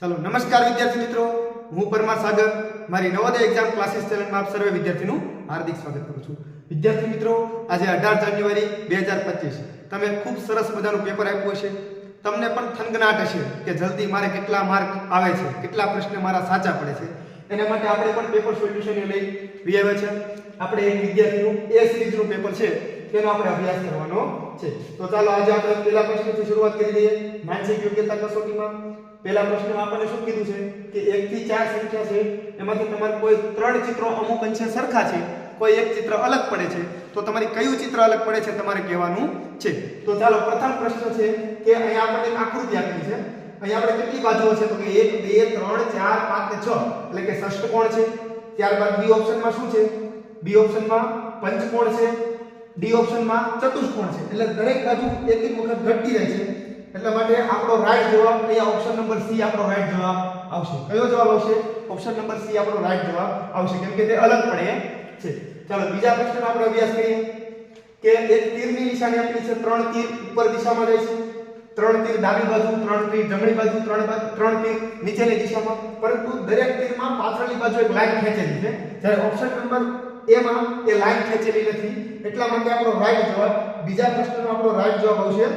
चलो नमस्कार विद्यार्थी मित्रों, हूँ परमार सागर मारी नवोदय एग्जाम क्लासेस चैनल में आप सर्वे विद्यार्थीનું हार्दिक स्वागत करूँ છું। विद्यार्थी मित्रों, आज 18 જાન્યુઆરી 2025 તમે ખૂબ સરસ મજાનું પેપર આપ્યું હશે। તમને પણ થનગનાટ હશે કે જલ્દી મારે કેટલા માર્ક આવે છે, કેટલા પ્રશ્ન મારા સાચા પડે છે। એના માટે આપણે પણ પેપર સોલ્યુશન લઈ આવ્યા છે। આપણે એક વિદ્યાર્થીનું એ સિરીઝનું પેપર છે તેનો આપણે અભ્યાસ કરવાનો છે। તો ચાલો આજે આપણે પહેલા પ્રશ્નથી શરૂઆત કરી દઈએ। માનસિક યોગ્યતા કસોટીમાં પહેલા પ્રશ્નમાં આપણને શું કીધું છે કે 1 થી 4 સંખ્યા છે, એમાંથી તમારે કોઈ 3 ચિત્રો અમુક અંશે સરખા છે, કોઈ એક ચિત્ર અલગ પડે છે, તો તમારે કયું ચિત્ર અલગ પડે છે તમારે કહેવાનું છે। તો ચાલો પ્રથમ પ્રશ્ન છે કે અહીંયા આપણને એક આકૃતિ આપેલી છે। અહીંયા આપણે કેટલી બાજુઓ છે તો કે 1 2 3 4 5 અને 6 એટલે કે ષષ્ઠકોણ છે। ત્યારબાદ બી ઓપ્શનમાં શું છે? બી ઓપ્શનમાં પંચકોણ છે, ડી ઓપ્શનમાં ચતુષ્કોણ છે। એટલે દરેક બાજુ એક એક વખત ઘટતી રહે છે। એટલા માટે આપણો રાઈટ જવાબ અહીંયા ઓપ્શન નંબર સી આપણો રાઈટ જવાબ આવશે। કયો જવાબ આવશે? ઓપ્શન નંબર સી આપણો રાઈટ જવાબ આવશે, કેમ કે તે અલગ પડે છે। ચાલો બીજા પ્રશ્નનો આપણે અભ્યાસ કરીએ કે એક તીરની નિશાની આપેલી છે। 3 તીર ઉપર દિશામાં જાય છે, 3 તીર ડાબી બાજુ, 3 તીર જમણી બાજુ, 3 તીર નીચેની દિશામાં, પરંતુ દરેક તીરમાં પાછળની બાજુ એક લાઈન ખેંચેલી છે, જ્યારે ઓપ્શન નંબર એ માં એ લાઈન ખેંચેલી નથી। એટલા માટે આપણો રાઈટ જવાબ બીજા પ્રશ્નનો આપણો રાઈટ જવાબ આવશે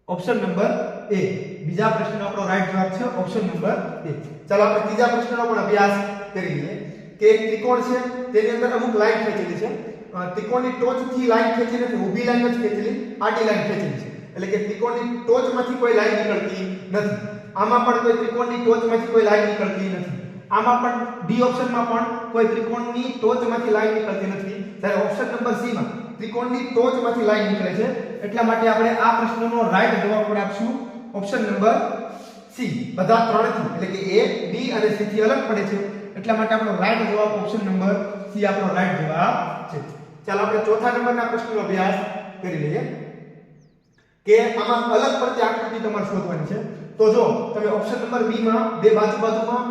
ઓપ્શન નંબર એ। બીજા પ્રશ્નનો આપણો રાઈટ જવાબ છે ઓપ્શન નંબર એ। ચાલો આપણે ત્રીજા પ્રશ્નનો પણ અભ્યાસ કરી લઈએ કે એક ત્રિકોણ છે, તેની અંદર અમુક લાઈન ખેંચેલી છે। ત્રિકોણની ટોચથી લાઈન ખેંચી નથી, ઊભી લાઈન જ ખેંચેલી, આડી લાઈન ખેંચેલી છે, એટલે કે ત્રિકોણની ટોચમાંથી કોઈ લાઈન નીકળતી નથી। આમાં પણ કોઈ ત્રિકોણની ટોચમાંથી કોઈ લાઈન નીકળતી નથી। આમાં પણ ડી ઓપ્શનમાં પણ કોઈ ત્રિકોણની ટોચમાંથી લાઈન નીકળતી નથી, જ્યારે ઓપ્શન નંબર સી માં ત્રિકોણની ટોચમાંથી લાઈન નીકળે છે। એટલા માટે આપણે આ પ્રશ્નનો રાઈટ જવાબ આપણે આપશું ઓપ્શન નંબર સી, બધા ત્રણથી, એટલે કે એ, બી અને સી થી અલગ પડે છે। એટલા માટે આપણો રાઈટ જવાબ ઓપ્શન નંબર સી આપણો રાઈટ જવાબ છે। ચાલો આપણે ચોથા નંબરના પ્રશ્નનો અભ્યાસ કરી લઈએ કે આમાં અલગ પડતી આકૃતિ તમારે શોધવાની છે। તો જો તમે ઓપ્શન નંબર બી માં બે બાજુમાં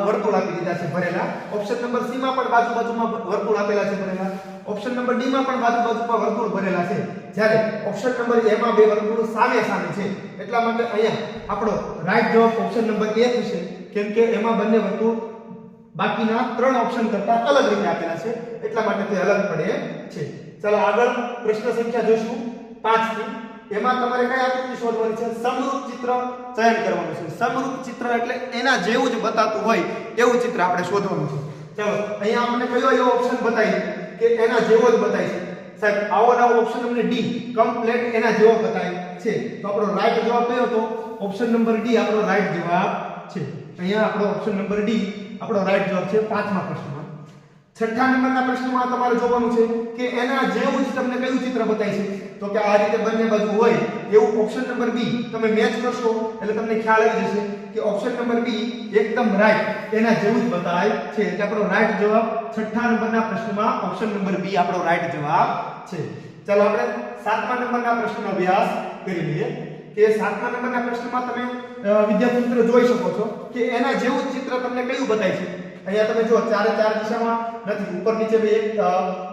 વર્તુળ આપી દીધા છે ભરેલા, ઓપ્શન નંબર સી માં પણ બાજુમાં વર્તુળ આપેલા છે ભરેલા, ઓપ્શન નંબર ડી માં પણ બાજુમાં વર્તુળ ભરેલા છે, જ્યારે ઓપ્શન નંબર એ માં બે વર્તુળ સામે છે। એટલા માટે અહીંયા આપણો રાઈટ જવાબ ઓપ્શન નંબર એ થશે, કેમ કે એમાં બંને વર્તુળ બાકીના 3 ઓપ્શન કરતા અલગ રીતે આપેલા છે, એટલા માટે તે અલગ પડે છે। ચાલો આગળ પ્રશ્ન સંખ્યા જોઈશું 5 થી। એમાં તમારે કઈ આકૃતિ શોધવાની છે? સમરૂપ ચિત્ર ચયન કરવાનું છે। સમરૂપ ચિત્ર એટલે એના જેવું જ બતાતું હોય એવું ચિત્ર આપણે શોધવાનું છે। ચાલો અહીંયા આપણે કયો એવો ઓપ્શન બતાવી કે એના જેવો જ બતાય છે? સાહેબ આવો ઓપ્શન અમને ડી કમ્પ્લીટ એના જેવો બતાય છે। તો આપણો રાઈટ જવાબ કયો હતો? ઓપ્શન નંબર ડી આપણો રાઈટ જવાબ છે। અહીંયા આપણો ઓપ્શન નંબર ડી આપણો રાઈટ જવાબ છે 5મા પ્રશ્નમાં। છઠ્ઠા નંબરના પ્રશ્નમાં તમારે જોવાનું છે કે એના જેવું જ તમને કયું ચિત્ર બતાય છે? તો કે આ રીતે બંને બાજુ હોય એવું ઓપ્શન નંબર બી તમે મેચ કરશો એટલે તમને ખ્યાલ આવી જશે કે ઓપ્શન નંબર બી એકદમ રાઈટ એના જેવું જ બતાય છે। એટલે આપણો રાઈટ જવાબ છઠ્ઠા નંબરના પ્રશ્નમાં ઓપ્શન નંબર બી આપણો રાઈટ જવાબ છે। ચાલો આપણે 7મા નંબરના પ્રશ્નનો અભ્યાસ કરી લઈએ કે 7મા નંબરના પ્રશ્નમાં તમે વિદ્યાર્થી મિત્રો જોઈ શકો છો કે એના જેવું જ ચિત્ર તમને કયું બતાય છે? અહીંયા તમે જો ચારે ચાર દિશામાં નથી, ઉપર નીચે બે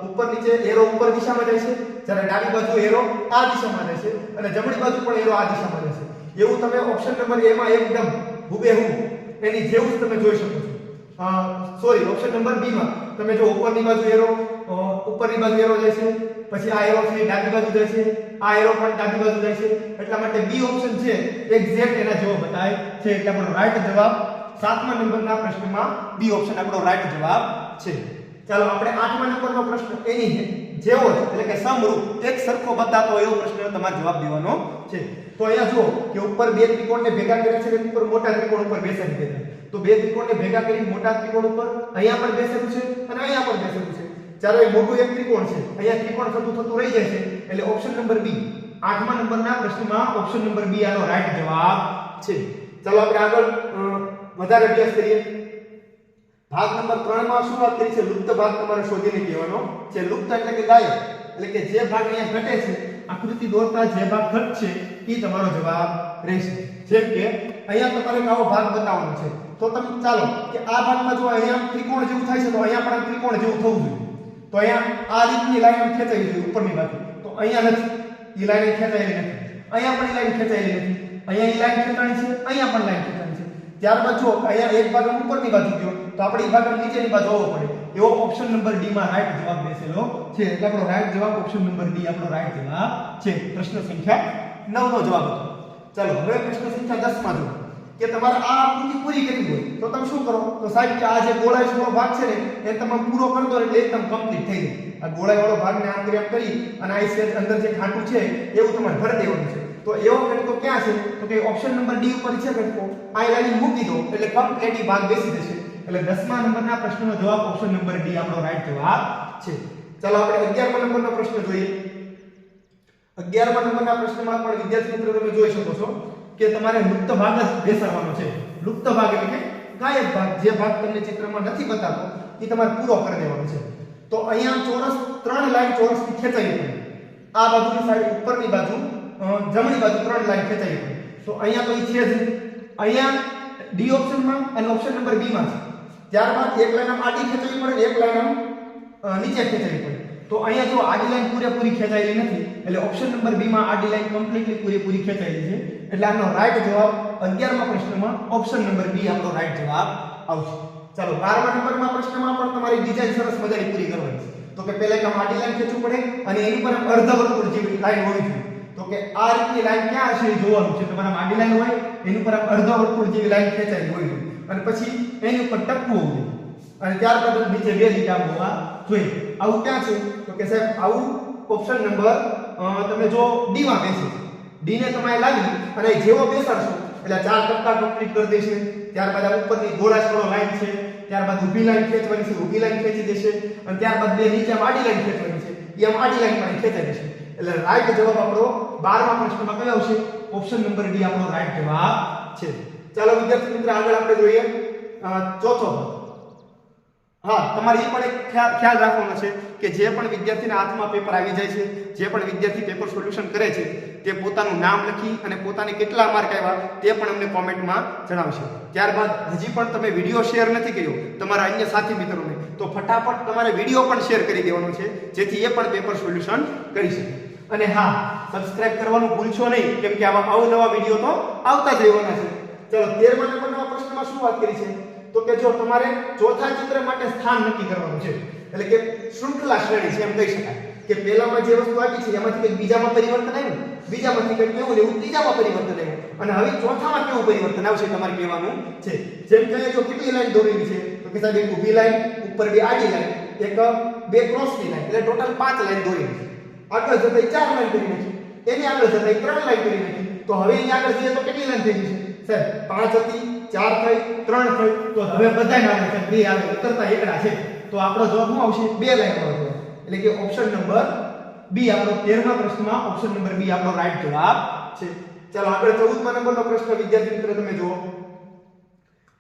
ઉપર નીચે એરો ઉપર દિશામાં જાય છે, જ્યારે ડાબી બાજુ એરો આ દિશામાં જાય છે અને જમણી બાજુ પણ એરો આ દિશામાં જાય છે। એવું તમે ઓપ્શન નંબર એ માં એકદમ હુબેહુ એની જેવું જ તમે જોઈ શકો છો। સોરી, ઓપ્શન નંબર બી માં તમે જો ઉપરની બાજુ એરો જાય છે, પછી આ એરો છે ડાબી બાજુ જાય છે, આ એરો પણ ડાબી બાજુ જાય છે, એટલા માટે બી ઓપ્શન છે એક્ઝેક્ટ એના જેવો બતાય છે। એટલે આપણો રાઈટ જવાબ 7મા નંબરના પ્રશ્નમાં બી ઓપ્શન આપણો રાઈટ જવાબ છે। ચાલો આપણે 8મા નંબરનો પ્રશ્ન એની જેવો જ એટલે કે સમરૂપ એક સરખો બતાતો એવો પ્રશ્નનો તમારે જવાબ દેવાનો છે। તો અહીંયા જો કે ઉપર બે ત્રિકોણને ભેગા કર્યા છે, ઉપર મોટા ત્રિકોણ ઉપર બેસાડી દીધા, તો બે ત્રિકોણને ભેગા કરી મોટા ત્રિકોણ ઉપર અહીંયા પણ બેસેલું છે અને અહીંયા પણ બેસેલું છે, જ્યારે મોટું એક ત્રિકોણ છે, અહીંયા ત્રિકોણ થતું રહી જાય છે, એટલે ઓપ્શન નંબર બી 8મા નંબરના પ્રશ્નમાં ઓપ્શન નંબર બી આનો રાઈટ જવાબ છે। ચાલો આપણે આગળ વધારે અભ્યાસ કરીએ। ભાગ નંબર 3 માં શું વાત કરી છે? લુપ્ત ભાગ તમારે શોધીને કહેવાનો છે। લુપ્ત એટલે કે ગાયબ, એટલે કે જે ભાગ અહીંયા ઘટે છે, આકૃતિ દોરતા જે ભાગ ઘટશે એ તમારો જવાબ રહેશે। જેમ કે અહીંયા તમારે આવો ભાગ બતાવવાનો છે, તો તમે ચાલો કે આ ભાગમાં જો અહીંયા ત્રિકોણ જેવું થાય છે તો અહીંયા પણ ત્રિકોણ જેવું થવું જોઈએ, તો અહીંયા આ રીતની લાઈન ખેંચાઈ જોઈએ ઉપરની બાજુ, તો અહીંયા નથી, એ લાઈન ખેંચાયેલી નથી। અહીંયા પણ લાઈન ખેંચાયેલી નથી, અહીંયા એ લાઈન ખેંચાણી છે, અહીંયા પણ લાઈન ખેંચાણી છે. ત્યારબાદ જો અહીંયા એક ભાગ ઉપરની બાજુ ગયો તો આપણે એ ભાગ નીચેની બાજુ આવવો પડે. એવો ઓપ્શન નંબર ડી માં રાઈટ જવાબ બેસેલો છે. એટલે આપણો રાઈટ જવાબ ઓપ્શન નંબર ડી આપણો રાઈટ જવાબ છે. પ્રશ્ન સંખ્યા 9 નો જવાબ હતો. ચાલો હવે પ્રશ્ન સંખ્યા 10 માં જો કે તમારે આ આકૃતિ પૂરી કરવી હોય તો તમે શું કરો? તો સાહેબ કે આ જે ગોળાઈ વાળો ભાગ છે ને એ તમે પૂરો કરી દો એટલે એકદમ કમ્પ્લીટ થઈ જાય. આ ગોળાઈ વાળો ભાગને આમ કરી અને આ સેજ અંદર જે ખાંટું છે એવું તમારે ભરી દેવાનું છે. તો એવો ઘટકો ક્યાં છે? તો કે ઓપ્શન નંબર ડી ઉપર છે ઘટકો. આ લાઈન મૂકી દો એટલે કમ્પ્લીટ ભાગ બેસી જશે. એટલે 10મા નંબરના પ્રશ્નનો જવાબ ઓપ્શન નંબર ડી આપણો રાઈટ જવાબ છે. ચાલો આપણે 11મા નંબરનો પ્રશ્ન જોઈએ. 11મા નંબરના પ્રશ્નમાં પણ વિદ્યાર્થી મિત્રો તમે જોઈ શકો છો કે તમારે લુપ્ત ભાગ જ બેસાડવાનો છે. લુપ્ત ભાગ એટલે કે ગાયબ ભાગ, જે ભાગ તમને ચિત્રમાં નથી બતાતો એ તમારે પૂરો કરી દેવાનો છે. તો અહીંયા ચોરસ 3 લાઈન ચોરસની ખેંચાઈ પડે. આ બાજુની સાઈડ ઉપરની બાજુ જમણી બાજુ 3 લાઈન ખેંચાઈ પડે. તો અહીંયા તો ઈ છે જ. અહીંયા ડી ઓપ્શનમાં અને ઓપ્શન નંબર બી માં છે. ત્યારબાદ એક લાઈન આમ આડી ખેંચાવી પડે, એક લાઈન આમ નીચે ખેંચાવી પડે. તો અહીંયા જો આડી લાઈન પૂરેપૂરી ખેંચાયેલી નથી એટલે ઓપ્શન નંબર બી માં આડી લાઈન કમ્પ્લીટલી પૂરેપૂરી ખેંચાયેલી છે. એટલે આનો રાઈટ જવાબ 11મા પ્રશ્નમાં ઓપ્શન નંબર બી આપણો રાઈટ જવાબ આવશે. ચાલો 12મા નંબરમાં પ્રશ્નમાં પણ તમારી ડિઝાઇન સરસ મજાની પૂરી કરવાની છે. તો કે પહેલા કામ આડી લાઈન ખેંચવું પડે અને એની પર અર્ધવર્તુળ જેવી લાઈન હોવી જોઈએ. તો કે આ રીતની લાઈન ક્યાં હશે એ જોવાનું છે. તમારા આડી લાઈન હોય એની ઉપર અર્ધવર્તુળ જેવી લાઈન ખેંચાયેલી હોવી જોઈએ અને પછી એની ઉપર ટપકું હોવું જોઈએ અને ત્યારબાદ નીચે 2 લીટા હોવા જોઈએ. આવું ક્યાં છે? તો કે સાહેબ આવું ઓપ્શન નંબર તમે જો ડી માં બેસે. ડી ને તમે લાવી અને જેવો બેસાડશો એટલે 4 ટપકા કમ્પ્લીટ કરી દેશે. ત્યારબાદ આ ઉપરની ગોળાશવાળો લાઈન છે, ત્યારબાદ ઊભી લાઈન ખેંચવાની છે, ઊભી લાઈન ખેંચી દેશે અને ત્યારબાદ 2 નીચે આડી લાઈન ખેંચવાની છે, એ આમ આડી લાઈન પણ ખેંચાઈ દેશે. એટલે રાઈટ જવાબ આપણો 12મા પ્રશ્નમાં કયો આવશે? ઓપ્શન નંબર ડી આપણો રાઈટ જવાબ છે. ચાલો વિદ્યાર્થી મિત્રો આગળ આપણે જોઈએ ચોથો ભાગ. હા, તમારે એ પણ એક ખ્યાલ રાખવાનો છે કે જે પણ વિદ્યાર્થીના હાથમાં પેપર આવી જાય છે, જે પણ વિદ્યાર્થી પેપર સોલ્યુશન કરે છે તે પોતાનું નામ લખી અને પોતાને કેટલા માર્ક આવ્યા તે પણ અમને કોમેન્ટમાં જણાવશે. ત્યારબાદ હજી પણ તમે વિડીયો શેર નથી કર્યો તમારા અન્ય સાથી મિત્રોને તો ફટાફટ તમારે વિડીયો પણ શેર કરી દેવાનો છે જેથી એ પણ પેપર સોલ્યુશન કરી શકે. અને હા, સબસ્ક્રાઇબ કરવાનું ભૂલશો નહીં કેમ કે આવા અવનવા વિડીયો તો આવતા જ રહેવાના છે. ચલો 13મા નંબરના પ્રશ્નમાં શું વાત કરી છે? તો કે જો તમારે ચોથા ચિત્ર માટે સ્થાન નક્કી કરવાનું છે એટલે કે શૃંખલા શ્રેણી છે એમ કહી શકાય કે પહેલામાં જે વસ્તુ આપી છે એમાંથી કંઈક બીજામાં પરિવર્તન આવ્યું, બીજામાંથી કંઈક કેવું ને એવું ત્રીજામાં પરિવર્તન આવ્યું અને હવે ચોથામાં કેવું પરિવર્તન આવશે તમારે કહેવાનું છે. જેમ કે જો કેટલી લાઈન દોરેલી છે તો કે સાહેબ એક ઊભી લાઈન, ઉપર 2 આડી લાઈન, એક 2 ક્રોસની લાઈન એટલે ટોટલ 5 લાઈન દોરેલી છે. આગળ જતા 4 લાઈન કરી નાખી, એની આગળ જતા 3 લાઈન કરી નાખી. તો હવે એની આગળ જઈએ તો કેટલી લાઈન થઈ ગઈ છે? સાહેબ 5 હતી, 4 થઈ, 3 થઈ. તો હવે બધાય આવે છે 2 આવે, ઉતરતા એકડા છે. તો આપણો જવાબ શું આવશે? 2 લાઈન આવશે. એટલે કે ઓપ્શન નંબર બી આપણો 13મા પ્રશ્નમાં ઓપ્શન નંબર બી આપણો રાઈટ જવાબ છે. ચાલો આગળ 14મા નંબરનો પ્રશ્ન વિદ્યાર્થી મિત્રો તમે જુઓ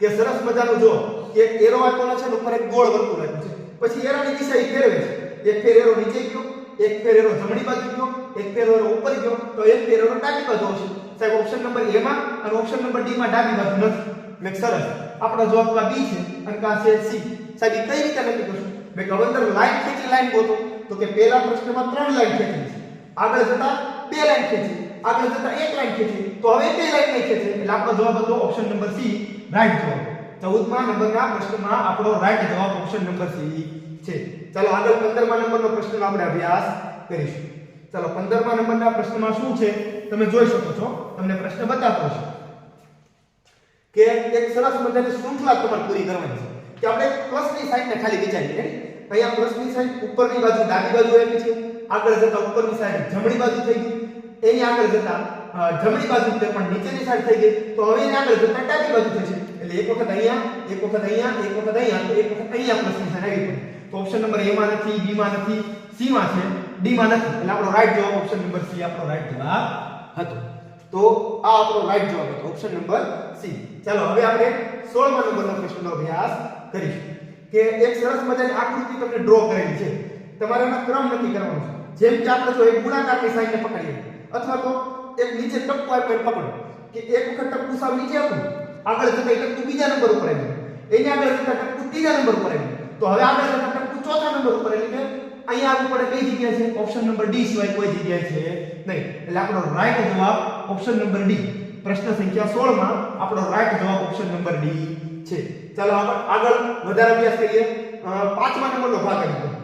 કે સરસ મજાનું જો કે એરો આપેલો છે ઉપર એક ગોળ વર્તુળ આપ્યું છે, પછી એરોની દિશા એ ફેરવે છે. એક ફેર એરો નીચે ગયો, એક ફેર એરો જમણી બાજુ ગયો, એક ફેર એરો ઉપર ગયો, તો એક ફેર એરો ડાબી બાજુ આવશે. સાહેબ ઓપ્શન નંબર એ માં અને ઓપ્શન નંબર ડી માં ડાબી બાજુ નથી. મેં સરસ આપણો જવાબ કા બી છે અને કા છે સી. સાહેબ કઈ રીતે નક્કી કરશું? મેં ગવર્નર લાઈન ખેંચી લાઈન ગોતો તો કે પહેલા પ્રશ્નમાં 3 લાઈન ખેંચી છે, આગળ જતા 2 લાઈન ખેંચી, આગળ જતા 1 લાઈન ખેંચી, તો હવે 2 લાઈન નહીં ખેંચે એટલે આપણો જવાબ હતો ઓપ્શન નંબર સી રાઈટ જવાબ. 14મા નંબરના પ્રશ્નમાં આપણો રાઈટ જવાબ ઓપ્શન નંબર સી છે. ચાલો આગળ 15મા નંબરનો પ્રશ્નનો આપણે અભ્યાસ કરીશું. ચાલો 15મા નંબરના પ્રશ્નમાં શું છે તમે જોઈ શકો છો, તમને પ્રશ્ન બતાવતો છે કે એક સરસ મજાની શૃંખલા તમારે પૂરી કરવાની છે કે આપણે પ્લસની સાઈડને ખાલી વિચારીએ. અહીંયા પ્લસની સાઈડ ઉપરની બાજુ ડાબી બાજુ આપી છે, આગળ જતા ઉપરની સાઈડ જમણી બાજુ થઈ ગઈ, એની આગળ જતા જમણી બાજુ તે પણ નીચેની સાઈડ થઈ ગઈ, તો હવે એની આગળ જતા ડાબી બાજુ થશે. એટલે એક વખત અહીંયા, એક વખત અહીંયા, એક વખત અહીંયા, તો એક વખત અહીંયા પ્લસની સાઈડ આવી પડે. તો ઓપ્શન નંબર એ માં નથી, બી માં નથી, સી માં છે, ડી માં નથી. એટલે આપણો રાઈટ જવાબ ઓપ્શન નંબર સી આપણો રાઈટ જવાબ હતો. તો આ આપણો રાઈટ જવાબ હતો ઓપ્શન નંબર સી. ચાલો હવે આપણે 16મા નંબરનો પ્રશ્નનો અભ્યાસ કરીશું કે એક સરસ મજાની આકૃતિ તમને ડ્રો કરેલી છે, તમારે એનો ક્રમ નક્કી કરવાનો છે. જેમ કે આપણે જો એક ગુણાકારની સાઈનને પકડીએ અથવા તો એક નીચે ટપકું આપીને પકડો કે એક વખત ટપકું સાવ નીચે આપ્યું, આગળ જતા ટપકું બીજા નંબર ઉપર આવ્યું, એની આગળ જતા ટપકું ત્રીજા નંબર ઉપર આવ્યું, તો હવે આગળ જતા ટપકું ચોથા નંબર ઉપર એટલે કે અહીંયા આવવું પડે કઈ જગ્યાએ છે ઓપ્શન નંબર ડી સિવાય કોઈ જગ્યાએ છે નહીં એટલે આપણો રાઈટ જવાબ ઓપ્શન નંબર ડી પ્રશ્ન સંખ્યા 16 માં આપણો રાઈટ જવાબ ઓપ્શન નંબર ડી છે ચાલો આપણે આગળ વધારે અભ્યાસ કરીએ 5મા નંબરનો ભાગ કરીએ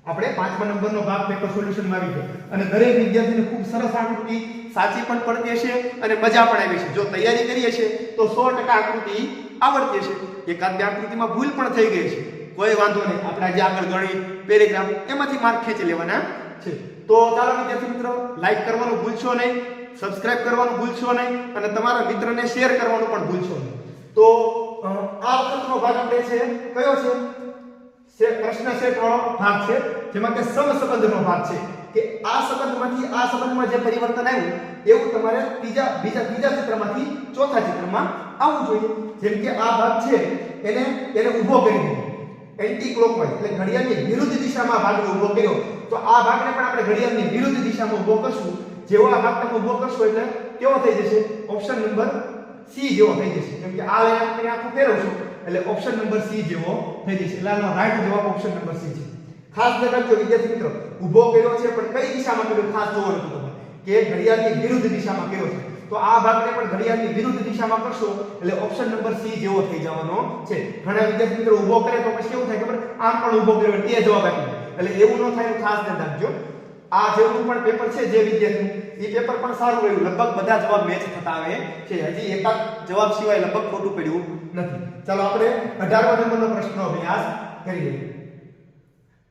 આપણે 5મા નંબરનો ભાગ પેપર સોલ્યુશન માં આવી ગયો અને દરેક વિદ્યાર્થીને ખૂબ સરસ આકૃતિ સાચી પણ પડતી હશે અને મજા પણ આવી છે જો તૈયારી કરી હશે તો 100% આકૃતિ આવડતી હશે એકાદ બે આકૃતિમાં ભૂલ પણ થઈ ગઈ છે કોઈ વાંધો નહીં આપણે આજે આગળ ગણિત પેરેગ્રાફ એમાંથી માર્ક ખેંચી લેવાના છે તો ચાલો વિદ્યાર્થી મિત્રો લાઈક કરવાનું ભૂલશો નહીં સબસ્ક્રાઇબ કરવાનું ભૂલશો નહીં અને તમારા મિત્રને શેર કરવાનું પણ ભૂલશો નહીં તો આ વખતનો ભાગ આપણે છે કયો છે પ્રશ્ન સેટ વાળો ભાગ છે જેમાં કે સમસંબંધનો ભાગ છે કે આ સંબંધમાંથી આ સંબંધમાં જે પરિવર્તન આવ્યું એવું તમારે બીજા ચિત્રમાંથી ચોથા ચિત્રમાં આવવું જોઈએ જેમ કે આ ભાગ છે એને ઊભો કરી દીધો એન્ટી ક્લોકવાઇઝ એટલે ઘડિયાળની વિરુદ્ધ દિશામાં ભાગને ઊભો કર્યો તો આ ભાગને પણ આપણે ઘડિયાળની વિરુદ્ધ દિશામાં ઊભો કરશું જેવો આ ભાગ તમે ઊભો કરશો એટલે કેવો થઈ જશે ઓપ્શન નંબર સી જેવો થઈ જશે કેમ કે આ લાઈન આપણે આખું ફેરવશું એટલે ઓપ્શન નંબર સી જેવો થઈ જશે એટલે આનો રાઈટ જવાબ ઓપ્શન નંબર સી છે ખાસ ધ્યાન રાખજો વિદ્યાર્થી મિત્રો ઊભો કર્યો છે પણ કઈ દિશામાં કર્યો ખાસ જોવાનું છે તમારે કે ઘડિયાળની વિરુદ્ધ દિશામાં કર્યો છે તો આ ભાગને પણ ઘડિયાળની વિરુદ્ધ દિશામાં કરશો એટલે ઓપ્શન નંબર સી જેવો થઈ જવાનો છે ઘણા વિદ્યાર્થી મિત્રો ઊભો કરે તો પછી કેવું થાય ખબર આમ પણ ઊભો કર્યો એટલે એ જવાબ આપી એટલે એવું ન થાય ખાસ ધ્યાન રાખજો આ જેવું પણ પેપર છે જે વિદ્યાર્થી એ પેપર પણ સારું રહ્યું લગભગ બધા જવાબ મેચ થતા આવે છે હજી એકાદ જવાબ સિવાય લગભગ ખોટું પડ્યું નથી ચાલો આપણે 18મા નંબરનો પ્રશ્નનો અભ્યાસ કરીએ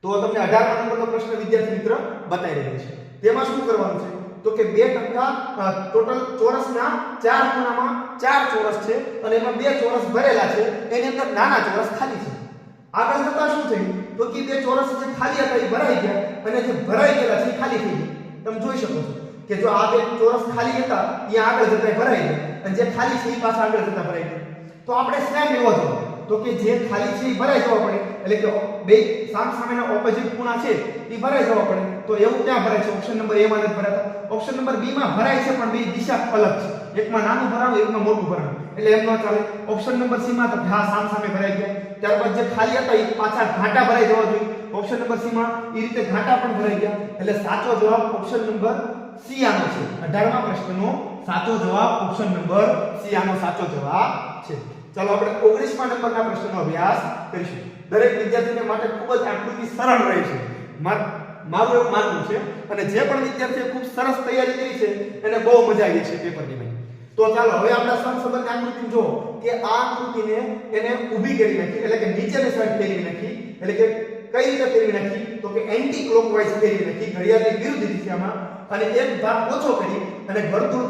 તો તમને 18મા નંબરનો પ્રશ્ન વિદ્યાર્થી મિત્ર બતાવી રહ્યો છે તેમાં શું કરવાનું છે તો કે 2% ટોટલ ચોરસના 4 ખૂણામાં 4 ચોરસ છે અને એમાં 2 ચોરસ ભરેલા છે એની અંદર નાના ચોરસ ખાલી છે આગળ જતા શું થયું તો કે 2 ચોરસ જે ખાલી હતા એ ભરાઈ ગયા અને જે ભરાઈ ગયેલા છે એ ખાલી થઈ ગયા તમે જોઈ શકો છો કે જો આ 2 ચોરસ ખાલી હતા એ આગળ જતા ભરાઈ ગયા અને જે ખાલી છે એ પાછા આગળ જતા ભરાઈ ગયા તો આપણે સેમ એવો જવાબ તો કે જે ખાલી છે એ ભરાઈ જવા પડે એટલે કે બે સામસામેના ઓપોઝિટ ખૂણા છે એ ભરાઈ જવા પડે તો એવું ક્યાં ભરાય છે ઓપ્શન નંબર એ માં નથી ભરાતા ઓપ્શન નંબર બી માં ભરાય છે પણ બે દિશા અલગ છે એકમાં નાનું ભરાવું એકમાં મોટું ભરાવું એટલે એમ ન ચાલે ઓપ્શન નંબર સી માં તો હા સામસામે ભરાઈ ગયા ત્યારબાદ જે ખાલી હતા એ પાછા ઘાટા ભરાઈ જવા જોઈએ ઓપ્શન નંબર સી માં એ રીતે ઘાટા પણ ભરાઈ ગયા એટલે સાચો જવાબ ઓપ્શન નંબર સી આનો છે 18મા પ્રશ્નનો સાચો જવાબ ઓપ્શન નંબર સી આનો સાચો જવાબ છે ચાલો આપણે 19મા નંબરના પ્રશ્નનો અભ્યાસ કરીશું દરેક વિદ્યાર્થીને માટે ખૂબ જ આકૃતિ સરળ રહે છે મારું એવું માનવું છે અને જે પણ વિદ્યાર્થીએ ખૂબ સરસ તૈયારી કરી છે એને બહુ મજા આવી છે પેપરની માં તો ચાલો હવે આપણે સમસંબંધ આકૃતિ જો કે આ આકૃતિને એને ઊભી કરી નાખી એટલે કે નીચેની સાઈડ ફેરવી નાખી એટલે કે કઈ રીતે ફેરવી નાખી તો કે એન્ટી ક્લોકવાઇઝ ફેરવી નાખી ઘડિયાળની વિરુદ્ધ દિશામાં અને એક ભાગ ઓછો કરી અને વર્તુળ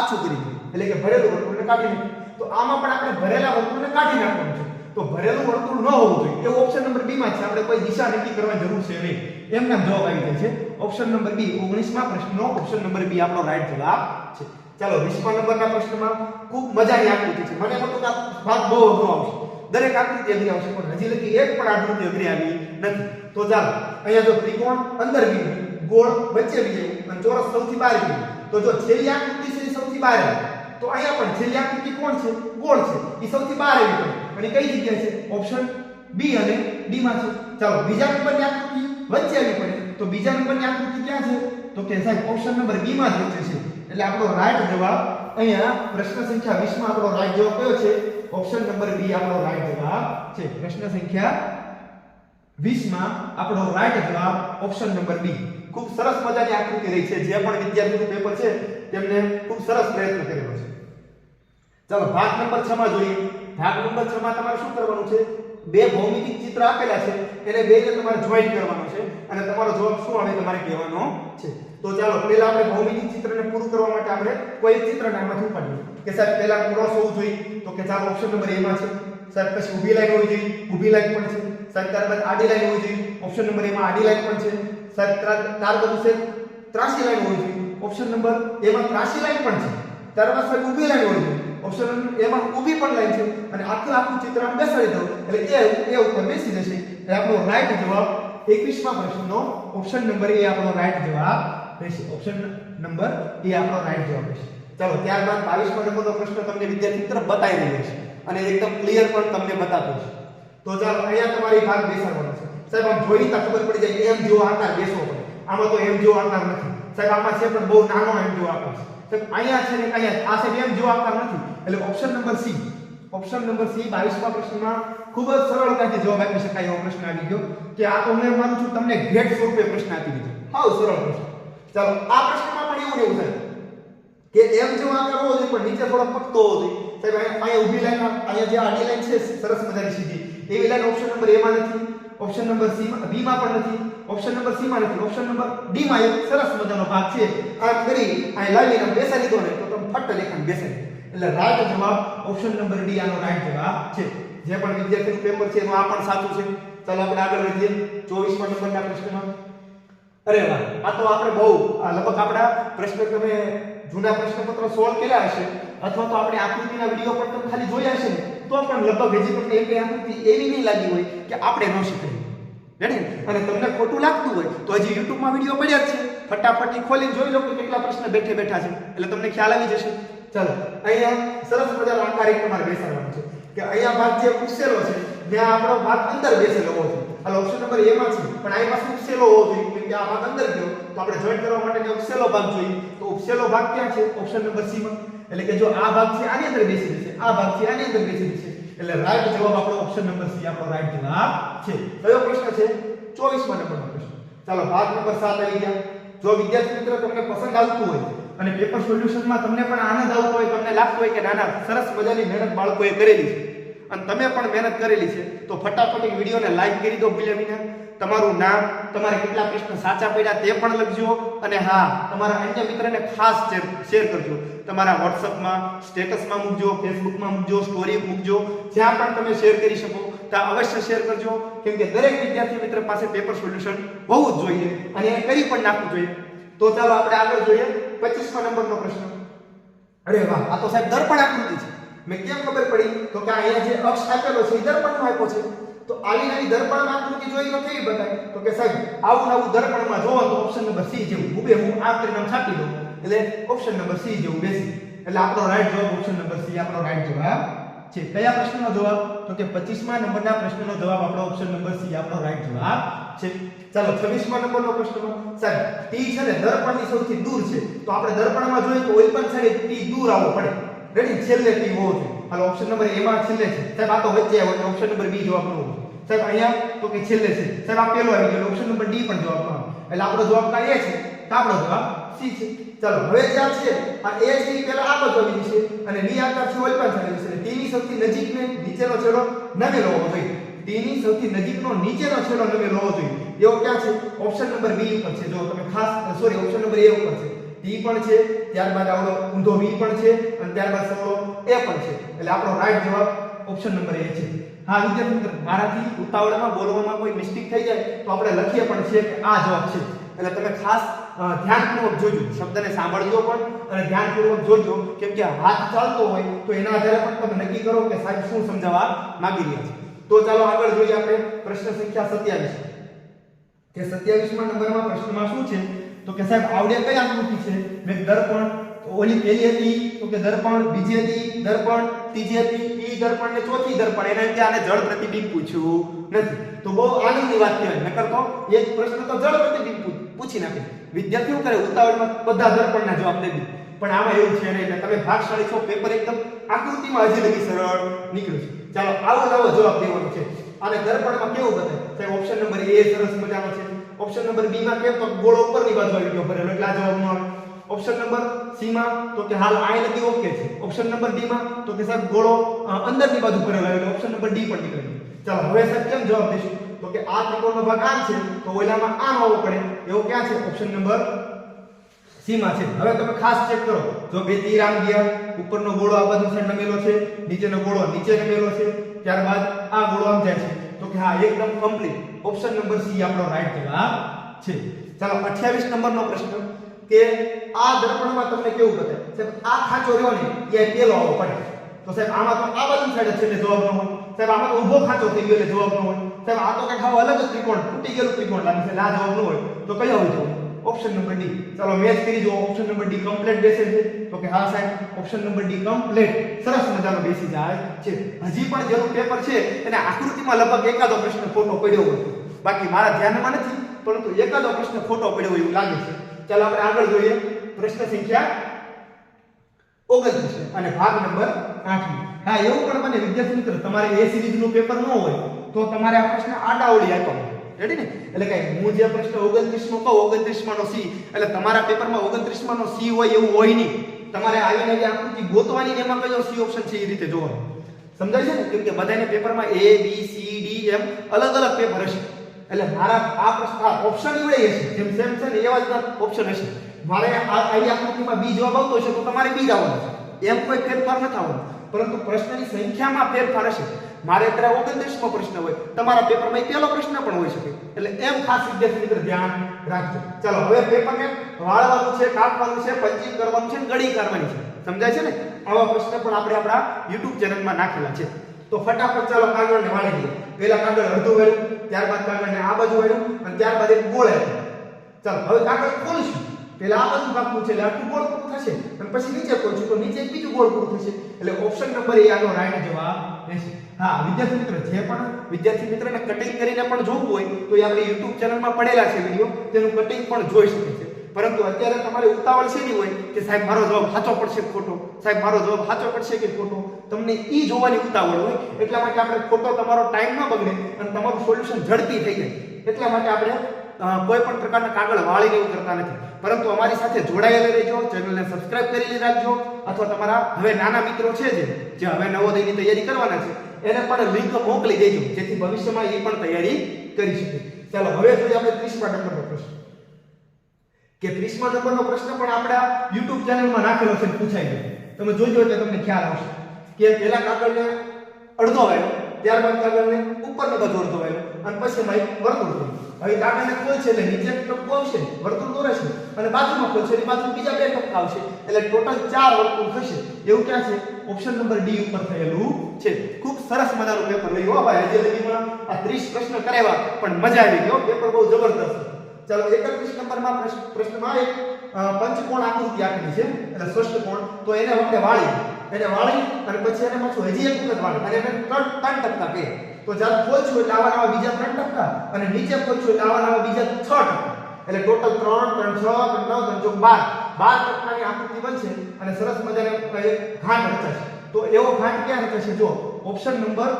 આછું કરી દીધું એટલે કે ભરેલું વર્તુળને કાઢી નાખ્યું તો આમાં પણ આપણે ભરેલા વર્તુળને કાઢી નાખવાનું છે તો ભરેલું વર્તુળ ન હોવું જોઈએ એ ઓપ્શન નંબર બી માં છે આપણે કોઈ દિશા નક્કી કરવાની જરૂર છે નહીં એમના જવાબ આવી જાય છે ઓપ્શન નંબર બી 19મા પ્રશ્નનો ઓપ્શન નંબર બી આપણો રાઈટ જવાબ છે ચાલો 20મા નંબરના પ્રશ્નમાં ખૂબ મજાની આકૃતિ છે મને મતો આ ભાગ બહુ અઘરો આવશે દરેક આકૃતિ અઘરી આવશે પણ હજી લગી એક પણ આકૃતિ અઘરી આવી નથી તો ચાલો અહીંયા જો ત્રિકોણ અંદર બી ગોળ વચ્ચે બી અને ચોરસ સૌથી બહાર બી તો જો છેલ્લી આકૃતિ છે એ સૌથી બહાર આવી તો અહીંયા પણ છેલ્લી આકૃતિ કોણ છે ગોળ છે એ સૌથી બહાર આવી પડે અને કઈ જગ્યાએ છે ઓપ્શન બી અને ડી માં છે ચાલો બીજા નંબરની આકૃતિ વચ્ચે આવી પડે તો બીજા નંબરની આકૃતિ ક્યાં છે તો કે સાહેબ ઓપ્શન નંબર બી માં જ વચ્ચે છે એટલે આપણો રાઈટ જવાબ અહીંયા પ્રશ્ન સંખ્યા 20 માં આપણો રાઈટ જવાબ કયો છે ઓપ્શન નંબર બી આપણો રાઈટ જવાબ છે પ્રશ્ન સંખ્યા 20 માં આપણો રાઈટ જવાબ ઓપ્શન નંબર બી ખૂબ સરસ મજાની આકૃતિ રહી છે જે પણ વિદ્યાર્થીનું પેપર છે તેમને ખૂબ સરસ પ્રયત્ન કરેલો છે ચાલો ભાગ નંબર 6 માં જોઈએ ભાગ નંબર 6 માં તમારે શું કરવાનું છે બે ભૌમિતિક ચિત્ર આપેલા છે એને બેને તમારે જોઈન્ટ કરવાનું છે અને તમારો જવાબ શું આવે તમારે કહેવાનો છે તો ચાલો પહેલા આપણે ભૌમિતિક ચિત્રને પૂરું કરવા માટે આપણે કોઈ એક ચિત્રને આમાંથી ઉપાડીએ કે સાહેબ પહેલા ક્રોસ હોવું જોઈએ તો કે ચાલો ઓપ્શન નંબર એ માં છે સાહેબ પછી ઊભી લાઈન હોવી જોઈએ ઊભી લાઈન પણ છે સાહેબ ત્યારબાદ આડી લાઈન હોવી જોઈએ ઓપ્શન નંબર એ માં આડી લાઈન પણ છે સાહેબ ત્યારબાદ છે ત્રાસી લાઈન હોવી જોઈએ ઓપ્શન નંબર એ માં ત્રાસી લાઈન પણ છે ત્યારબાદ સાહેબ ઊભી લાઈન હોવી જોઈએ ઓપ્શન એમાં ઊભી પણ લાઈન છે અને આખું ચિત્ર આમ બેસાડી દો એટલે એ ઉપર બેસી જશે એટલે આપણો રાઈટ જવાબ 21મા પ્રશ્નનો ઓપ્શન નંબર એ આપણો રાઈટ જવાબ રહેશે ઓપ્શન નંબર એ આપણો રાઈટ જવાબ રહેશે ચાલો ત્યારબાદ 22મા નંબરનો પ્રશ્ન તમને વિદ્યાર્થી મિત્ર બતાવી રહ્યો છે અને એકદમ ક્લિયર પણ તમને બતાતો છે તો ચાલો અહીંયા તમારી ભાગ બેસાડવાનો છે સાહેબ આમ જોઈ તો ખબર પડી જાય એમ જેવો આકાર બેસવો પડે, આમાં તો એમ જેવો આકાર નથી સાહેબ, આમાં છે પણ બહુ નાનો એમ જેવો આકાર છે સાહેબ, અહીંયા છે ને અહીંયા આ સાહેબ એમ જેવો આકાર નથી, એટલે ઓપ્શન નંબર સી 22મા પ્રશ્નમાં ખૂબ જ સરળતાથી જવાબ આપી શકાય એવો પ્રશ્ન આવી ગયો કે આ તો હું માનું છું તમને ઘેટ સ્વરૂપે પ્રશ્ન આપી દીધો, હાવ સરળ પ્રશ્ન. ચાલો આ પ્રશ્નમાં પણ એવું થાય કે એમ જેવો આકાર હોવો જોઈએ પણ નીચે થોડો પકતો હોવો જોઈએ સાહેબ, અહીંયા ઊભી લાઈન, અહીંયા જે આડી લાઈન છે સરસ મજાની સીધી, એવી લાઈન ઓપ્શન નંબર એ માં નથી, ઓપ્શન નંબર સી માં, બી માં પણ નથી, ઓપ્શન નંબર સી માં નથી, ઓપ્શન નંબર ડી માં એક સરસ મજાનો ભાગ છે, આ કરી અહીં લાવીને બેસાડી દો ને તો તમે ફટ લેખાને બેસાડી, એટલે રાઈટ જવાબ ઓપ્શન નંબર ડી આનો રાઈટ જવાબ છે. જે પણ વિદ્યાર્થીનું પેપર છે એનું આ પણ સાચું છે. ચાલો આપણે આગળ વધીએ 24મા નંબરના પ્રશ્નમાં. અરે વાહ, આ તો આપણે બહુ લગભગ આપણા પ્રશ્ન તમે જૂના પ્રશ્નપત્રો સોલ્વ કર્યા હશે અથવા તો આપણે આકૃતિના વિડિયો પણ તમે ખાલી જોયા હશે ને તો પણ લગભગ હજી તમને એક આકૃતિ એવી નહીં લાગી હોય કે આપણે ન શીખી રેડી, અને તમને ખોટું લાગતું હોય તો હજી YouTube માં વિડિયો પડ્યા જ છે, ફટાફટ ખોલીને જોઈ લો કે કેટલા પ્રશ્ન બેઠે બેઠા છે, એટલે તમને ખ્યાલ આવી જશે. ચાલો અહીંયા સરસ મજાનો આકાર એક તમારે બેસાડવાનો છે કે અહીંયા ભાગ જે ઉકેલો છે ત્યાં આપણો ભાગ અંદર બેસેલો હોવો જોઈએ, આ ઓપ્શન નંબર એ માં છે પણ આ પાસે ઉકેલો હોવો જોઈએ કેમ કે આ ભાગ અંદર ગયો તો આપણે જોઈન્ટ કરવા માટે ઉકેલો ભાગ જોઈએ, તો ઉકેલો ભાગ ક્યાં છે ઓપ્શન નંબર સી માં, એટલે કે જો આ ભાગ છે આની અંદર બેસી જશે, આ ભાગ છે આની અંદર બેસી જશે, એટલે રાઈટ જવાબ આપણો ઓપ્શન નંબર સી આપણો રાઈટ જવાબ છે. કયો પ્રશ્ન છે 24મા નંબરનો પ્રશ્ન. ચાલો ભાગ નંબર 7 આવી ગયા. જો વિદ્યાર્થી મિત્રો તમને પસંદ આવતું હોય અને પેપર સોલ્યુશનમાં તમને પણ આનંદ આવતો હોય, તમને લાગતું હોય કે નાના સરસ મજાની મહેનત બાળકોએ કરેલી છે અને તમે પણ મહેનત કરેલી છે તો ફટાફટ એક વિડિયોને લાઈક કરી દો ભૂલ્યા વિના, તમારું નામ, તમારે કેટલા પ્રશ્ન સાચા પડ્યા તે પણ લખજો, અને હા તમારા અન્ય મિત્રને ખાસ શેર કરજો, તમારા WhatsAppમાં સ્ટેટસમાં મૂકજો, ફેસબુકમાં મૂકજો, સ્ટોરી મૂકજો, જ્યાં પણ તમે શેર કરી શકો ત્યાં અવશ્ય શેર કરજો, કેમ કે દરેક વિદ્યાર્થી મિત્ર પાસે પેપર સોલ્યુશન હોવું જ જોઈએ અને એ કરી પણ નાખવું જોઈએ. તો ચાલો આપણે આગળ જોઈએ 25મા નંબરનો પ્રશ્ન. અરે વાહ, આ તો સાહેબ દર્પણ આકૃતિ છે. મેં કેમ ખબર પડી તો કે અહીંયા જે અક્ષ આપેલો છે એ દર્પણનો આપ્યો છે, તો આવી નવી દર્પણ આકૃતિ જોઈ તો કેવી બતાય તો કે સાહેબ આવું દર્પણમાં જોવો તો ઓપ્શન નંબર સી જેવું હું આ પરિણામ છાપી દઉં, એટલે ઓપ્શન નંબર સી જેવું બેસી, એટલે આપણો રાઈટ જવાબ ઓપ્શન નંબર સી આપણો રાઈટ જવાબ છે. કયા પ્રશ્નનો જવાબ તો કે 25મા નંબરના પ્રશ્નનો જવાબ આપણો ઓપ્શન નંબર સી આપણો રાઈટ જવાબ છે. ચાલો 26મા નંબરનો પ્રશ્નમાં સાહેબ ટી છે ને દર્પણની સૌથી દૂર છે, તો આપણે દર્પણમાં જોઈએ તો કોઈ પણ સાઈડ ટી દૂર આવવો પડે, રેડી, છેલ્લે ટી હોવો જોઈએ. હાલો ઓપ્શન નંબર એ માં છેલ્લે છે સાહેબ, આ તો વચ્ચે આવે તો ઓપ્શન નંબર બી જવાબ નો હોય સાહેબ, અહીંયા તો કે છેલ્લે છે સાહેબ, આ પેલો આવી ગયો ઓપ્શન નંબર ડી પણ જવાબ નો આવે, એટલે આપણો જવાબ કા એ છે તો આપણો જવાબ સી છે. ચાલો હવે જ્યાં છે આ એ છે પહેલા આ બાજુ આવી જશે અને બી આકાર છે ઓલ પણ આવી જશે, ટી ની સૌથી નજીકને નીચેનો છેડો નમેલો હોવો જોઈએ, ટી ની સૌથી નજીકનો નીચેનો છેડો નમેલો હોવો જોઈએ, એવો ક્યાં છે ઓપ્શન નંબર બી ઉપર છે. જો તમે ખાસ સોરી ઓપ્શન નંબર એ ઉપર છે, ટી પણ છે, ત્યારબાદ આવડો ઊંધો બી પણ છે અને ત્યારબાદ સવળો એ પણ છે, એટલે આપણો રાઈટ જવાબ ઓપ્શન નંબર એ છે. હા વિદ્યાર્થી મિત્રો, મારાથી ઉતાવળમાં બોલવામાં કોઈ મિસ્ટેક થઈ જાય તો આપણે લખીએ પણ છે કે આ જવાબ છે, એટલે તમે ખાસ ધ્યાનપૂર્વક જોજો, શબ્દને સાંભળજો પણ અને ધ્યાનપૂર્વક જોજો, કેમ કે હાથ ચાલતો હોય તો એના આધારે પણ તમે નક્કી કરો કે સાહેબ શું સમજાવવા માંગી રહ્યા છે. તો ચાલો આગળ જોઈએ આપણે પ્રશ્ન સંખ્યા 27 કે 27મા નંબરમાં પ્રશ્નમાં શું છે તો કે સાહેબ આવડે કઈ આકૃતિ છે, મેં દર્પણ ઓલી પહેલી હતી તો કે દર્પણ, બીજી હતી દર્પણ, ત્રીજી હતી ઈ દર્પણ ને ચોથી દર્પણ, એના કે આને જળ પ્રતિબિંબ પૂછ્યું નથી, તો બહુ આનંદની વાત કહેવાય, નકર તો એક પ્રશ્ન તો જળ પ્રતિબિંબ પૂછી નાખે વિદ્યાર્થીઓ કરે ઉતાવળમાં બધા દર્પણના જવાબ દે દે, પણ આમાં એવું છે નહીં, એટલે તમે ભાગશાળી છો, પેપર એકદમ આકૃતિમાં હજી લગી સરળ નીકળ્યું છે. ચાલો આવો નવો જવાબ દેવાનો છે, અને દર્પણમાં કેવું બતાય સાહેબ ઓપ્શન નંબર એ સરસ મજાનો છે, ઓપ્શન નંબર બી માં કેમ તો ગોળો ઉપરની બાજુ આવી ગયો ભરેલો એટલે આ જવાબ ન આવે, ઓપ્શન નંબર સી માં તો કે હાલ આ લગી ઓકે છે, ઓપ્શન નંબર ડી માં તો કે સાહેબ ગોળો અંદરની બાજુ ભરેલો એટલે ઓપ્શન નંબર ડી પણ નીકળે. ચાલો હવે સાહેબ કેમ જવાબ દેશું તો કે આ ત્રિકોણનો ભાગ આમ છે તો ઓલામાં આમ આવવો પડે, એવો ક્યાં છે ઓપ્શન નંબર સી માં છે. હવે તમે ખાસ ચેક કરો, જો બે તીર આમ ગયા, ઉપરનો ગોળો આ બાજુ સાઈડ નમેલો છે, નીચેનો ગોળો નીચે નમેલો છે, ત્યારબાદ આ ગોળો આમ જાય છે, તો કે હા એકદમ કમ્પ્લીટ ઓપ્શન નંબર સી આપણો રાઈટ જવાબ છે. ચાલો 28 નંબરનો પ્રશ્ન કે આ દર્પણમાં તમને કેવું બતાય સાહેબ આ ખાંચો રહ્યો ને એ પેલો આવવો પડે, તો સાહેબ આમાં તો આ બાજુ સાઈડ છે એટલે જવાબ ન હોય, સાહેબ આમાં તો ઊભો ખાંચો થઈ ગયો એટલે જવાબ ન હોય, સાહેબ આ તો કંઈક અલગ જ ત્રિકોણ તૂટી ગયેલું ત્રિકોણ લાગે છે, આ જવાબ ન હોય તો કયો હોય જવાબ ઓપ્શન નંબર ડી. ચાલો મેચ કરી જો ઓપ્શન નંબર ડી કમ્પ્લીટ બેસે છે તો કે હા સાહેબ ઓપ્શન નંબર ડી કમ્પ્લીટ સરસ મજાનો બેસી જાય છે. હજી પણ જેનું પેપર છે એને આકૃતિમાં લગભગ એકાદો પ્રશ્ન ખોટો પડ્યો હોય બાકી મારા ધ્યાનમાં નથી, પરંતુ એકાદો પ્રશ્ન ખોટો પડ્યો એવું લાગે છે. ચાલો આપણે આગળ જોઈએ. પ્રશ્ન સંખ્યા 29 અને ભાગ નંબર 8. હા, એવું પણ મને વિદ્યાર્થી મિત્રો તમારે એ સિરીઝનું પેપર ન હોય તો તમારે આ પ્રશ્ન આડાવડી આપવાનો. રેડી ને? એટલે કે હું જે પ્રશ્ન 29 માં કહું 29 માંનો સી, એટલે તમારા પેપરમાં 29 માંનો સી હોય એવું હોય નહીં. તમારે આવી નવી આકૃતિ ગોતવાની, એમાં કયો સી ઓપ્શન છે એ રીતે જોવાનું. સમજાય છે ને? કેમ કે બધાને પેપરમાં A B C D એમ અલગ અલગ પેપર હશે. એટલે મારા આ પ્રશ્ન ઓપ્શન એવડે હશે, જેમ સેમ છે ને એવા જ ઓપ્શન હશે. મારે આવી આકૃતિમાં બી જવાબ આવતો હશે તો તમારે બી જ આવવાનો છે. એમ કોઈ ફેરફાર નથી આવવાનો, પરંતુ પ્રશ્નની સંખ્યામાં ફેરફાર હશે. મારે અત્યારે 29 મો પ્રશ્ન હોય, તમારા પેપરમાં પહેલો પ્રશ્ન પણ હોઈ શકે. એટલે એમ ખાસ વિદ્યાર્થી મિત્રો ધ્યાન રાખજો. ચાલો હવે પેપરને વાળવાનું છે, કાપવાનું છે, પંચિંગ કરવાનું છે, ગણી કરવાની છે. સમજાય છે ને? આવા પ્રશ્ન પણ આપણે આપણા YouTube ચેનલમાં નાખેલા છે. તો ફટાફટ ચાલો કાગળને વાળી દઈએ. પહેલા કાગળ અડધું વાળ્યું, ત્યારબાદ કાગળને આ બાજુ વાળ્યું અને ત્યારબાદ એક ગોળ આપ્યું. ચાલો હવે કાગળ ખોલીશું. પહેલા આ બાજુ કાપવું છે એટલે આખું ગોળ પૂરું થશે, અને પછી નીચે ખોલશું તો નીચે બીજું ગોળ પૂરું થશે. એટલે ઓપ્શન નંબર એ આનો રાઈટ જવાબ રહેશે. હા વિદ્યાર્થી મિત્રો, જે પણ વિદ્યાર્થી મિત્રને કટિંગ કરીને પણ જોવું હોય તો એ આપણે YouTube ચેનલમાં પડેલા છે વિડિયો, તેનું કટિંગ પણ જોઈ શકે છે. પરંતુ અત્યારે તમારે ઉતાવળ શેની હોય કે સાહેબ મારો જવાબ સાચો પડશે કે ખોટો, સાહેબ મારો જવાબ સાચો પડશે કે ખોટો, તમને ઈ જોવાની ઉતાવળ હોય. એટલા માટે આપણે ખોટો તમારો ટાઈમ ન બગડે અને તમારું સોલ્યુશન ઝડપી થઈ જાય, એટલા માટે આપણે કોઈ પણ પ્રકારના કાગળ વાળીને એવું કરતા નથી. પરંતુ અમારી સાથે જોડાયેલા રહેજો, ચેનલને સબસ્ક્રાઇબ કરી રાખજો, અથવા તમારા હવે નાના મિત્રો છે જે હવે નવોદયની તૈયારી કરવાના છે એને પણ લિંક મોકલી દેજો, જેથી ભવિષ્યમાં એ પણ તૈયારી કરી શકે. ચાલો હવે જોઈએ આપણે 30મા નંબરનો પ્રશ્ન. કે 30મા નંબરનો પ્રશ્ન પણ આપણા YouTube ચેનલમાં નાખેલો છે, પૂછાઈ ગયો. તમે જોજો એટલે તમને ખ્યાલ આવશે કે પહેલા કાગળને અડધો વાળ્યો, ત્યારબાદ કાગળને ઉપરની બાજુ અડધો વાળ્યો અને પછી એમાં એક વર્તુળ થયું. હવે કાગળને ખોલશે એટલે નીચે ટપકું આવશે, વર્તુળ દોરાશે, અને બાજુમાં ખોલશે એટલે બાજુ બીજા બે ટપકા આવશે, એટલે ટોટલ 4 વર્તુળ થશે. એવું ક્યાં છે? ઓપ્શન નંબર ડી ઉપર થયેલું છે. ખૂબ સરસ મજાનું પેપર રહ્યું હો ભાઈ. હજી લગીમાં આ 30 પ્રશ્ન કરાવ્યા પણ મજા આવી ગઈ. પેપર બહુ જબરદસ્ત. ચાલો 31 નંબરમાં પ્રશ્નમાં એક પંચકોણ આકૃતિ આપેલી છે, એટલે ષષ્ઠકોણ. તો એને આપણે વાળી અને પછી એને પાછું હજી એક વખત વાળી અને એને 3 ટપકા કહે. તો જ્યારે ખોલશું એટલે આવા નવા બીજા 3 ટપકા, અને નીચે ખોલશું એટલે આવા નવા બીજા 6 ટપકા. એટલે ટોટલ 3 3 6 3 9 3 12 ટપકાની આકૃતિ બનશે અને સરસ મજાનો ઘાટ રચાશે. તો એવો ઘાટ ક્યાં રચાશે? જો ઓપ્શન નંબર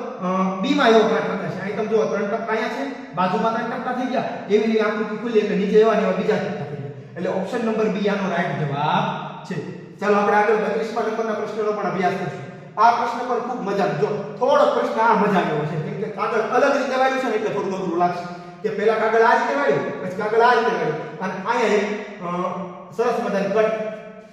બી માં એવો ઘાટ રચાશે. અહીં તમે જો 3 ટપકા અહીંયા છે, બાજુમાં 3 ટપકા થઈ ગયા, એવી રીતે આકૃતિ ખુલી એટલે નીચે એવા ને એવા બીજા ટપકા થઈ ગયા. એટલે ઓપ્શન નંબર બી આનો રાઈટ જવાબ છે. ચાલો આપણે આગળ 32મા નંબરના પ્રશ્નનો પણ અભ્યાસ કરીશું. આ પ્રશ્ન પર ખૂબ મજાનો, જો થોડો પ્રશ્ન આ મજા આવ્યો છે, કેમ કે કાગળ અલગ રીતે વાળ્યું છે ને એટલે થોડું અઘરું લાગશે. કે પહેલા કાગળ આ રીતે વાળ્યું, પછી કાગળ આ રીતે વાળ્યું, અને અહીંયા એક સરસ મજાની કટ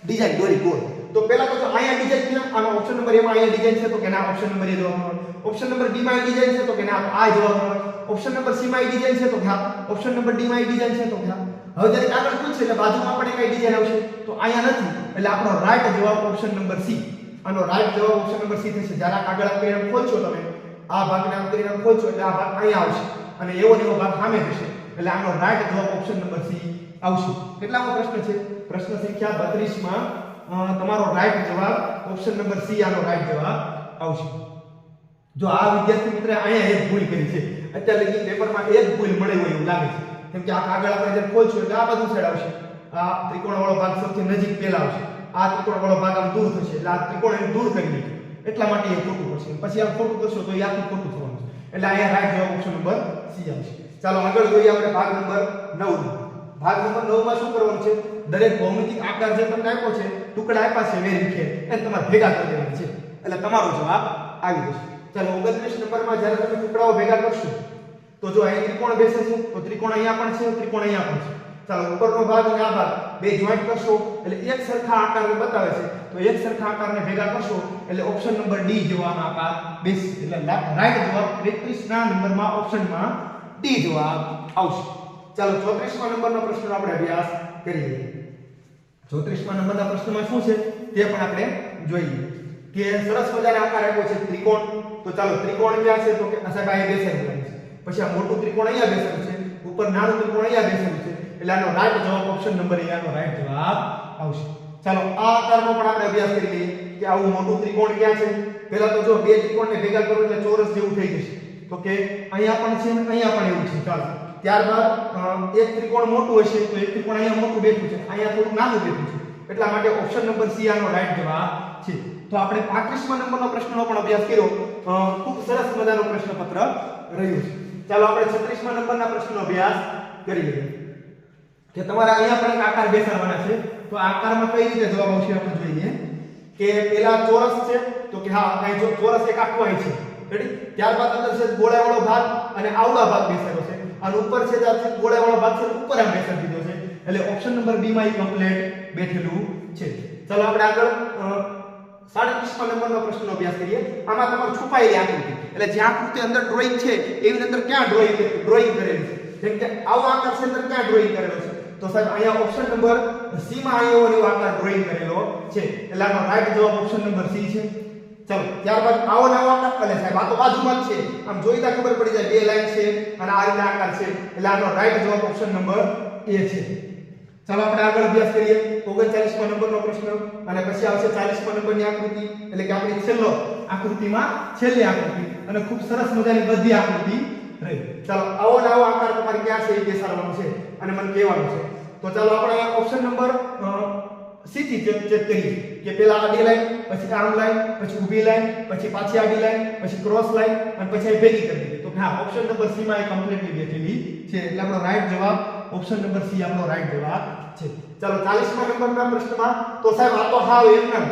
ડિઝાઇન દોરી ગોળ. તો પહેલા તો જો અહીંયા ડિઝાઇન છે, આનો ઓપ્શન નંબર એ માં અહીંયા ડિઝાઇન છે તો કે ના ઓપ્શન નંબર એ જવાબ મળે. ઓપ્શન નંબર બી માં ડિઝાઇન છે તો કે ના આ જવાબ મળે. ઓપ્શન નંબર સી માં ડિઝાઇન છે તો કે હા. ઓપ્શન નંબર ડી માં ડિઝાઇન છે તો કે હા. હવે જ્યારે કાગળ ખુલશે એટલે બાજુમાં પણ કઈ ડિઝાઇન આવશે, તો અહીંયા નથી, એટલે આપણો રાઈટ જવાબ ઓપ્શન નંબર સી. આનો રાઈટ જવાબ ઓપ્શન નંબર સી થશે. જ્યારે આ કાગળ કરીને ખોલશો તમે, આ ભાગને આમ કરીને ખોલશો એટલે આ ભાગ અહીંયા આવશે અને એવો ને એવો ભાગ સામે થશે. એટલે આનો રાઈટ જવાબ ઓપ્શન નંબર સી આવશે. કેટલામો પ્રશ્ન છે? પ્રશ્ન સંખ્યા 32માં તમારો રાઈટ જવાબ ઓપ્શન નંબર સી આનો રાઈટ જવાબ આવશે. જો આ વિદ્યાર્થી મિત્રે અહીંયા એક ભૂલ કરી છે, અત્યારે લગી પેપરમાં એક ભૂલ મળે હોય એવું લાગે છે. કેમ કે આ કાગળ આપણે જે ખોલશું એટલે આ બાજુ સાઈડ આવશે, આ ત્રિકોણવાળો ભાગ સૌથી નજીક પહેલા આવશે, આ ત્રિકોણવાળો ભાગ આમ દૂર થશે, એટલે આ ત્રિકોણ એને દૂર કરી દે, એટલા માટે એ ખોટું પડશે. પછી આમ ખોટું કરશો તો એ આખું ખોટું થવાનું છે. એટલે અહીંયા રાઈટ જવાબ ઓપ્શન નંબર સી આવશે. ચાલો આગળ જોઈએ આપણે ભાગ નંબર 9. ભાગ નંબર 9 માં શું કરવાનું છે? દરેક ભૌમિતિક આકાર જે તમને આપ્યો છે, ટુકડા આપ્યા છે વેરીખે, એને તમારે ભેગા કરી દેવાના છે, એટલે તમારો જવાબ આવી જશે. ચાલો 29 નંબરમાં જ્યારે તમે ટુકડાઓ ભેગા કરશો તો જો અહીં ત્રિકોણ બેસે છે, તો ત્રિકોણ અહીંયા પણ છે, ત્રિકોણ અહીંયા પણ છે. ચાલો ઉપરનો ભાગ અને આ ભાગ બે જોઈન્ટ કરશો એટલે એક સરખા આકારને બતાવે છે, તો એક સરખા આકારને ભેગા કરશો એટલે ઓપ્શન નંબર ડી જેવાનો આકાર બેસે. એટલે રાઈટ જવાબ 33ના નંબરમાં ઓપ્શનમાં ડી જવાબ આવશે. ચાલો 34મા નંબરનો પ્રશ્ન આપણે અભ્યાસ કરીએ. 34મા નંબરના પ્રશ્નમાં શું છે તે પણ આપણે જોઈએ. કે સરસ મજાનો આકાર આપ્યો છે ત્રિકોણ. તો ચાલો ત્રિકોણ ક્યાં છે? તો કે સાહેબ અહીંયા બેસેલું છે. પછી આ મોટું ત્રિકોણ અહીંયા બેસેલું છે, ઉપર નાનું ત્રિકોણ અહીંયા બેસેલું છે, એટલે આનો રાઈટ જવાબ ઓપ્શન નંબર એ આનો રાઈટ જવાબ આવશે. ચાલો આ આકારનો પણ આપણે અભ્યાસ કરી લઈએ કે આવું મોટું ત્રિકોણ ક્યાં છે. પહેલા તો જો બે ત્રિકોણને ભેગા કરો એટલે ચોરસ જેવું થઈ જશે. તો કે અહીંયા પણ છે અને અહીંયા પણ એવું છે ચાલો ત્યારબાદ એક ત્રિકોણ મોટું હશે તો એક ત્રિકોણ અહીંયા મોટું બેઠું છે અહીંયા થોડું નાનું બેઠું છે એટલા માટે ઓપ્શન નંબર સી આનો રાઈટ જવાબ છે તો આપણે 35મા નંબરનો પ્રશ્નનો પણ અભ્યાસ કર્યો ખૂબ સરસ મજાનો પ્રશ્નપત્ર રહ્યું છે ચાલો આપણે 36મા નંબરના પ્રશ્નનો અભ્યાસ કરી લઈએ કે તમારે અહીંયા પણ એક આકાર બેસાડવાના છે તો આકારમાં કઈ રીતે જવાબ આવશે આપણે જોઈએ કે પેલા ચોરસ છે તો કે હા અહીં જો ચોરસ એક આખું અહીં છે રેડી ત્યારબાદ અંદર છે ગોળાવાળો ભાગ અને આવડા ભાગ બેસાડ્યો છે અને ઉપર છે જે ગોળાવાળો ભાગ છે ઉપર આમ બેસાડી દીધો છે એટલે ઓપ્શન નંબર બી માં કમ્પ્લીટ બેઠેલું છે ચાલો આપણે આગળ 37મા નંબરનો પ્રશ્નનો અભ્યાસ કરીએ આમાં તમારે છુપાયેલી આકૃતિ એટલે જે આકૃતિ અંદર ડ્રોઈંગ છે એની અંદર ક્યાં ડ્રોઈંગ કરેલી છે જેમ કે આવો આકાર છે અંદર ક્યાં ડ્રોઈંગ કરેલો છે તો સાહેબ અહીંયા ઓપ્શન નંબર સી માં આવો આકાર ડ્રોઈંગ કરેલો છે એટલે આનો રાઈટ જવાબ ઓપ્શન નંબર સી છે ચાલો ત્યારબાદ આવો નવો આકાર કરે સાહેબ આ તો બાજુમાં જ છે આમ જોઈતા ખબર પડી જાય બે લાઈન છે અને આ રીતે આકાર છે એટલે આનો રાઈટ જવાબ ઓપ્શન નંબર એ છે ચાલો આપણે આગળ અભ્યાસ કરીએ 39મા નંબરનો પ્રશ્ન અને પછી આવશે 40મા નંબરની આકૃતિ એટલે કે આપણી છેલ્લો આકૃતિમાં છેલ્લી આકૃતિ અને ખૂબ સરસ મજાની બધી આકૃતિ રહી ચાલો આવો નવો આકાર તમારે ક્યાં છે એ બેસાડવાનો છે અને મને કહેવાનું છે તો ચાલો આપણે ઓપ્શન નંબર સી થી ચેક કરીએ કે પહેલા આડી લાઈન પછી આર્મ લાઈન પછી ઊભી લાઈન પછી પાછી આડી લાઈન પછી ક્રોસ લાઈન અને પછી ભેગી કરી દીધી તો હા ઓપ્શન નંબર સી માં એ કમ્પ્લીટલી બેઠેલી છે એટલે આપણો રાઈટ જવાબ ઓપ્શન નંબર સી આપણો રાઈટ જવાબ છે ચાલો 40મા નંબરના પ્રશ્નમાં તો સાહેબ આ તો હાવ એકદમ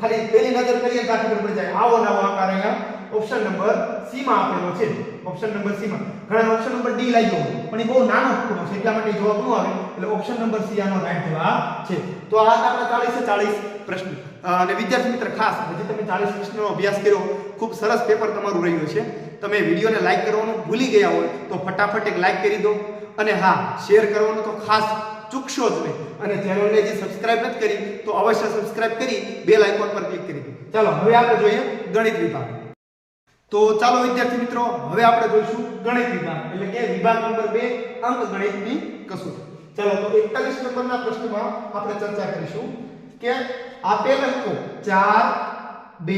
ખાલી પહેલી નજર કરીએ તો ખબર પડી જાય આવો નવો આકાર અહીંયા ઓપ્શન નંબર સી માં આપેલો છે ઓપ્શન નંબર સી માં ઘણા ઓપ્શન નંબર ડી લાગ્યો પણ એ બહુ નાનો ટુકડો છે એટલા માટે જવાબ ન આવે એટલે ઓપ્શન નંબર સી આનો રાઈટ જવાબ છે તો આ આપણા 40 પ્રશ્ન અને વિદ્યાર્થી મિત્ર ખાસ હજી તમે 40 પ્રશ્નનો અભ્યાસ કર્યો ખૂબ સરસ પેપર તમારું રહ્યું છે તમે વિડિયોને લાઈક કરવાનું ભૂલી ગયા હોય તો ફટાફટ એક લાઈક કરી દો અને હા શેર કરવાનું તો ખાસ ચૂકશો જ નહીં અને ચેનલને જે સબસ્ક્રાઇબ નથી કરી તો અવશ્ય સબસ્ક્રાઇબ કરી બેલ આઇકોન પર ક્લિક કરી દો ચાલો હવે આપણે જોઈએ ગણિત વિભાગ તો ચાલો વિદ્યાર્થી મિત્રો હવે આપણે જોઈશું ગણિત વિભાગ એટલે કે વિભાગ નંબર 2 અંક ગણિતની કસોટી ચાલો તો 41 નંબરના પ્રશ્નમાં આપણે ચર્ચા કરીશું કે આપેલ અંકો 4 2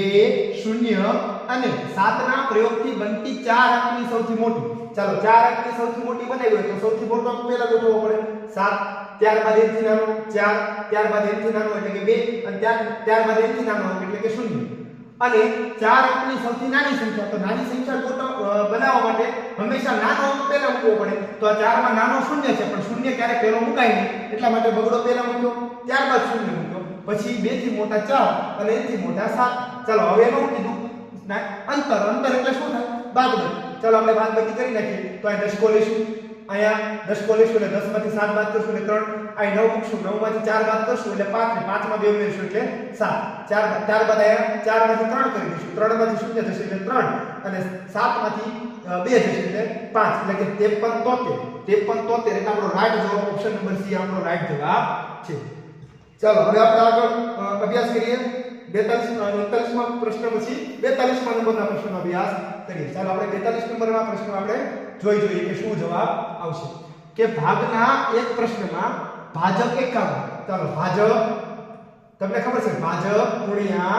0 અને 7 ના પ્રયોગથી બનતી 4 અંકની સૌથી મોટી ચાલો 4 અંકની સૌથી મોટી બનાવી હોય તો સૌથી મોટો અંક પહેલા ગોઠવવો પડે 7 ત્યારબાદ એથી નાનો 4 ત્યારબાદ એથી નાનો એટલે કે 2 અને ત્યારબાદ એથી નાનો એટલે કે 0 અને 4 અંકની સૌથી નાની સંખ્યા તો નાની સંખ્યા બનાવવા માટે હંમેશા નાનો અંક પહેલા મૂકવો પડે તો આ 4 માં નાનો 0 છે પણ 0 ક્યારે પહેલો મુકાય નહીં એટલા માટે બગડો પહેલા મૂક્યો ત્યારબાદ 0 મૂક્યો પછી 2 થી મોટા 4 અને 1 થી મોટા 7 ચાલો હવે એનું કીધું અંતર એટલે શું થાય બાદબાકી ચાલો આપણે બાદબાકી કરી નાખીએ તો અહીં દશકો લઈશું અહીંયા દશકો લઈશું એટલે 10 માંથી 7 બાદ કરશું એટલે 3 અહીં 9 મૂકશું 9 માંથી 4 બાદ કરશું એટલે 5 ને 5 માં 2 ઉમેરશું એટલે 7 ત્યારબાદ અહીંયા 4 માંથી 3 કરી દઈશું 3 માંથી 0 થશે એટલે 3 અને 7 માંથી 2 થશે એટલે 5 એટલે કે 53 એટલે આપણો રાઈટ જવાબ ઓપ્શન નંબર સી આપણો રાઈટ જવાબ છે ચાલો હવે આપણે આગળ અભ્યાસ કરીએ 41માં પ્રશ્ન પછી 42મા નંબરના પ્રશ્નનો અભ્યાસ કરીએ ચાલો આપણે 42 નંબરના પ્રશ્ન આપણે જોઈએ કે શું જવાબ આવશે કે ભાગના એક પ્રશ્નમાં ભાજક 51 ચાલો ભાજક તમને ખબર છે ભાજક ગુણ્યા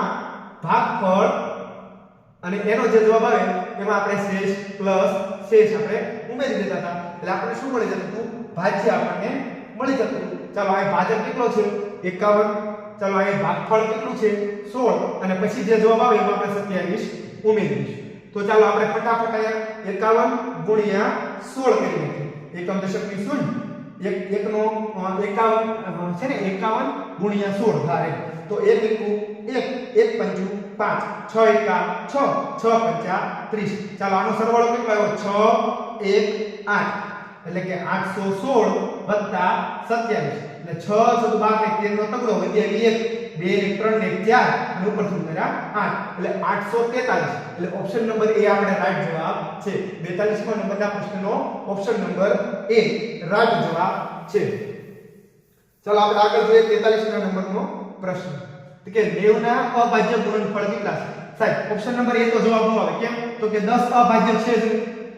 ભાગફળ અને એનો જે જવાબ આવે એમાં આપણે શેષ પ્લસ શેષ આપણે ઉમેરી દેતા હતા એટલે આપણે શું મળી જતું હતું ભાજ્ય આપણને મળી જતું હતું ચાલો આ ભાજક કેટલો છે 51 ચાલો અહીં ભાગફળ કેટલું છે 16 અને પછી જે જવાબ આવે એમાં આપણે 27 ઉમેરી દઈશું તો ચાલો આપણે ફટાફટ અહીંયા 51 ગુણ્યા 16 કરી નાખીએ એકમ દશકની શૂન્ય એકનો 51 છે ને 51 ગુણ્યા 16 થાય તો 1 એકુ 1 1 પંચું 5 6 એકા 6 6 પંચા 30 ચાલો આનો સરવાળો કેટલો આવ્યો 6 1 8 એટલે કે 816 વત્તા 27 એટલે 6 + 12 ને 13 નો તગડો વધ્યા 1 2 ને 3 ને 4 અને ઉપરથી ઉમેર્યા 8 એટલે 843 એટલે ઓપ્શન નંબર એ આપણે રાઈટ જવાબ છે 42મા નંબરના પ્રશ્નનો ઓપ્શન નંબર એ રાઈટ જવાબ છે ચાલો આપણે આગળ જોઈએ 43ના નંબરનો પ્રશ્ન કે 90 ના અભાજ્ય ગુણનફળ કેટલા છે સાહેબ ઓપ્શન નંબર એ તો જવાબ ન આવે કેમ તો કે 10 અભાજ્ય છે જ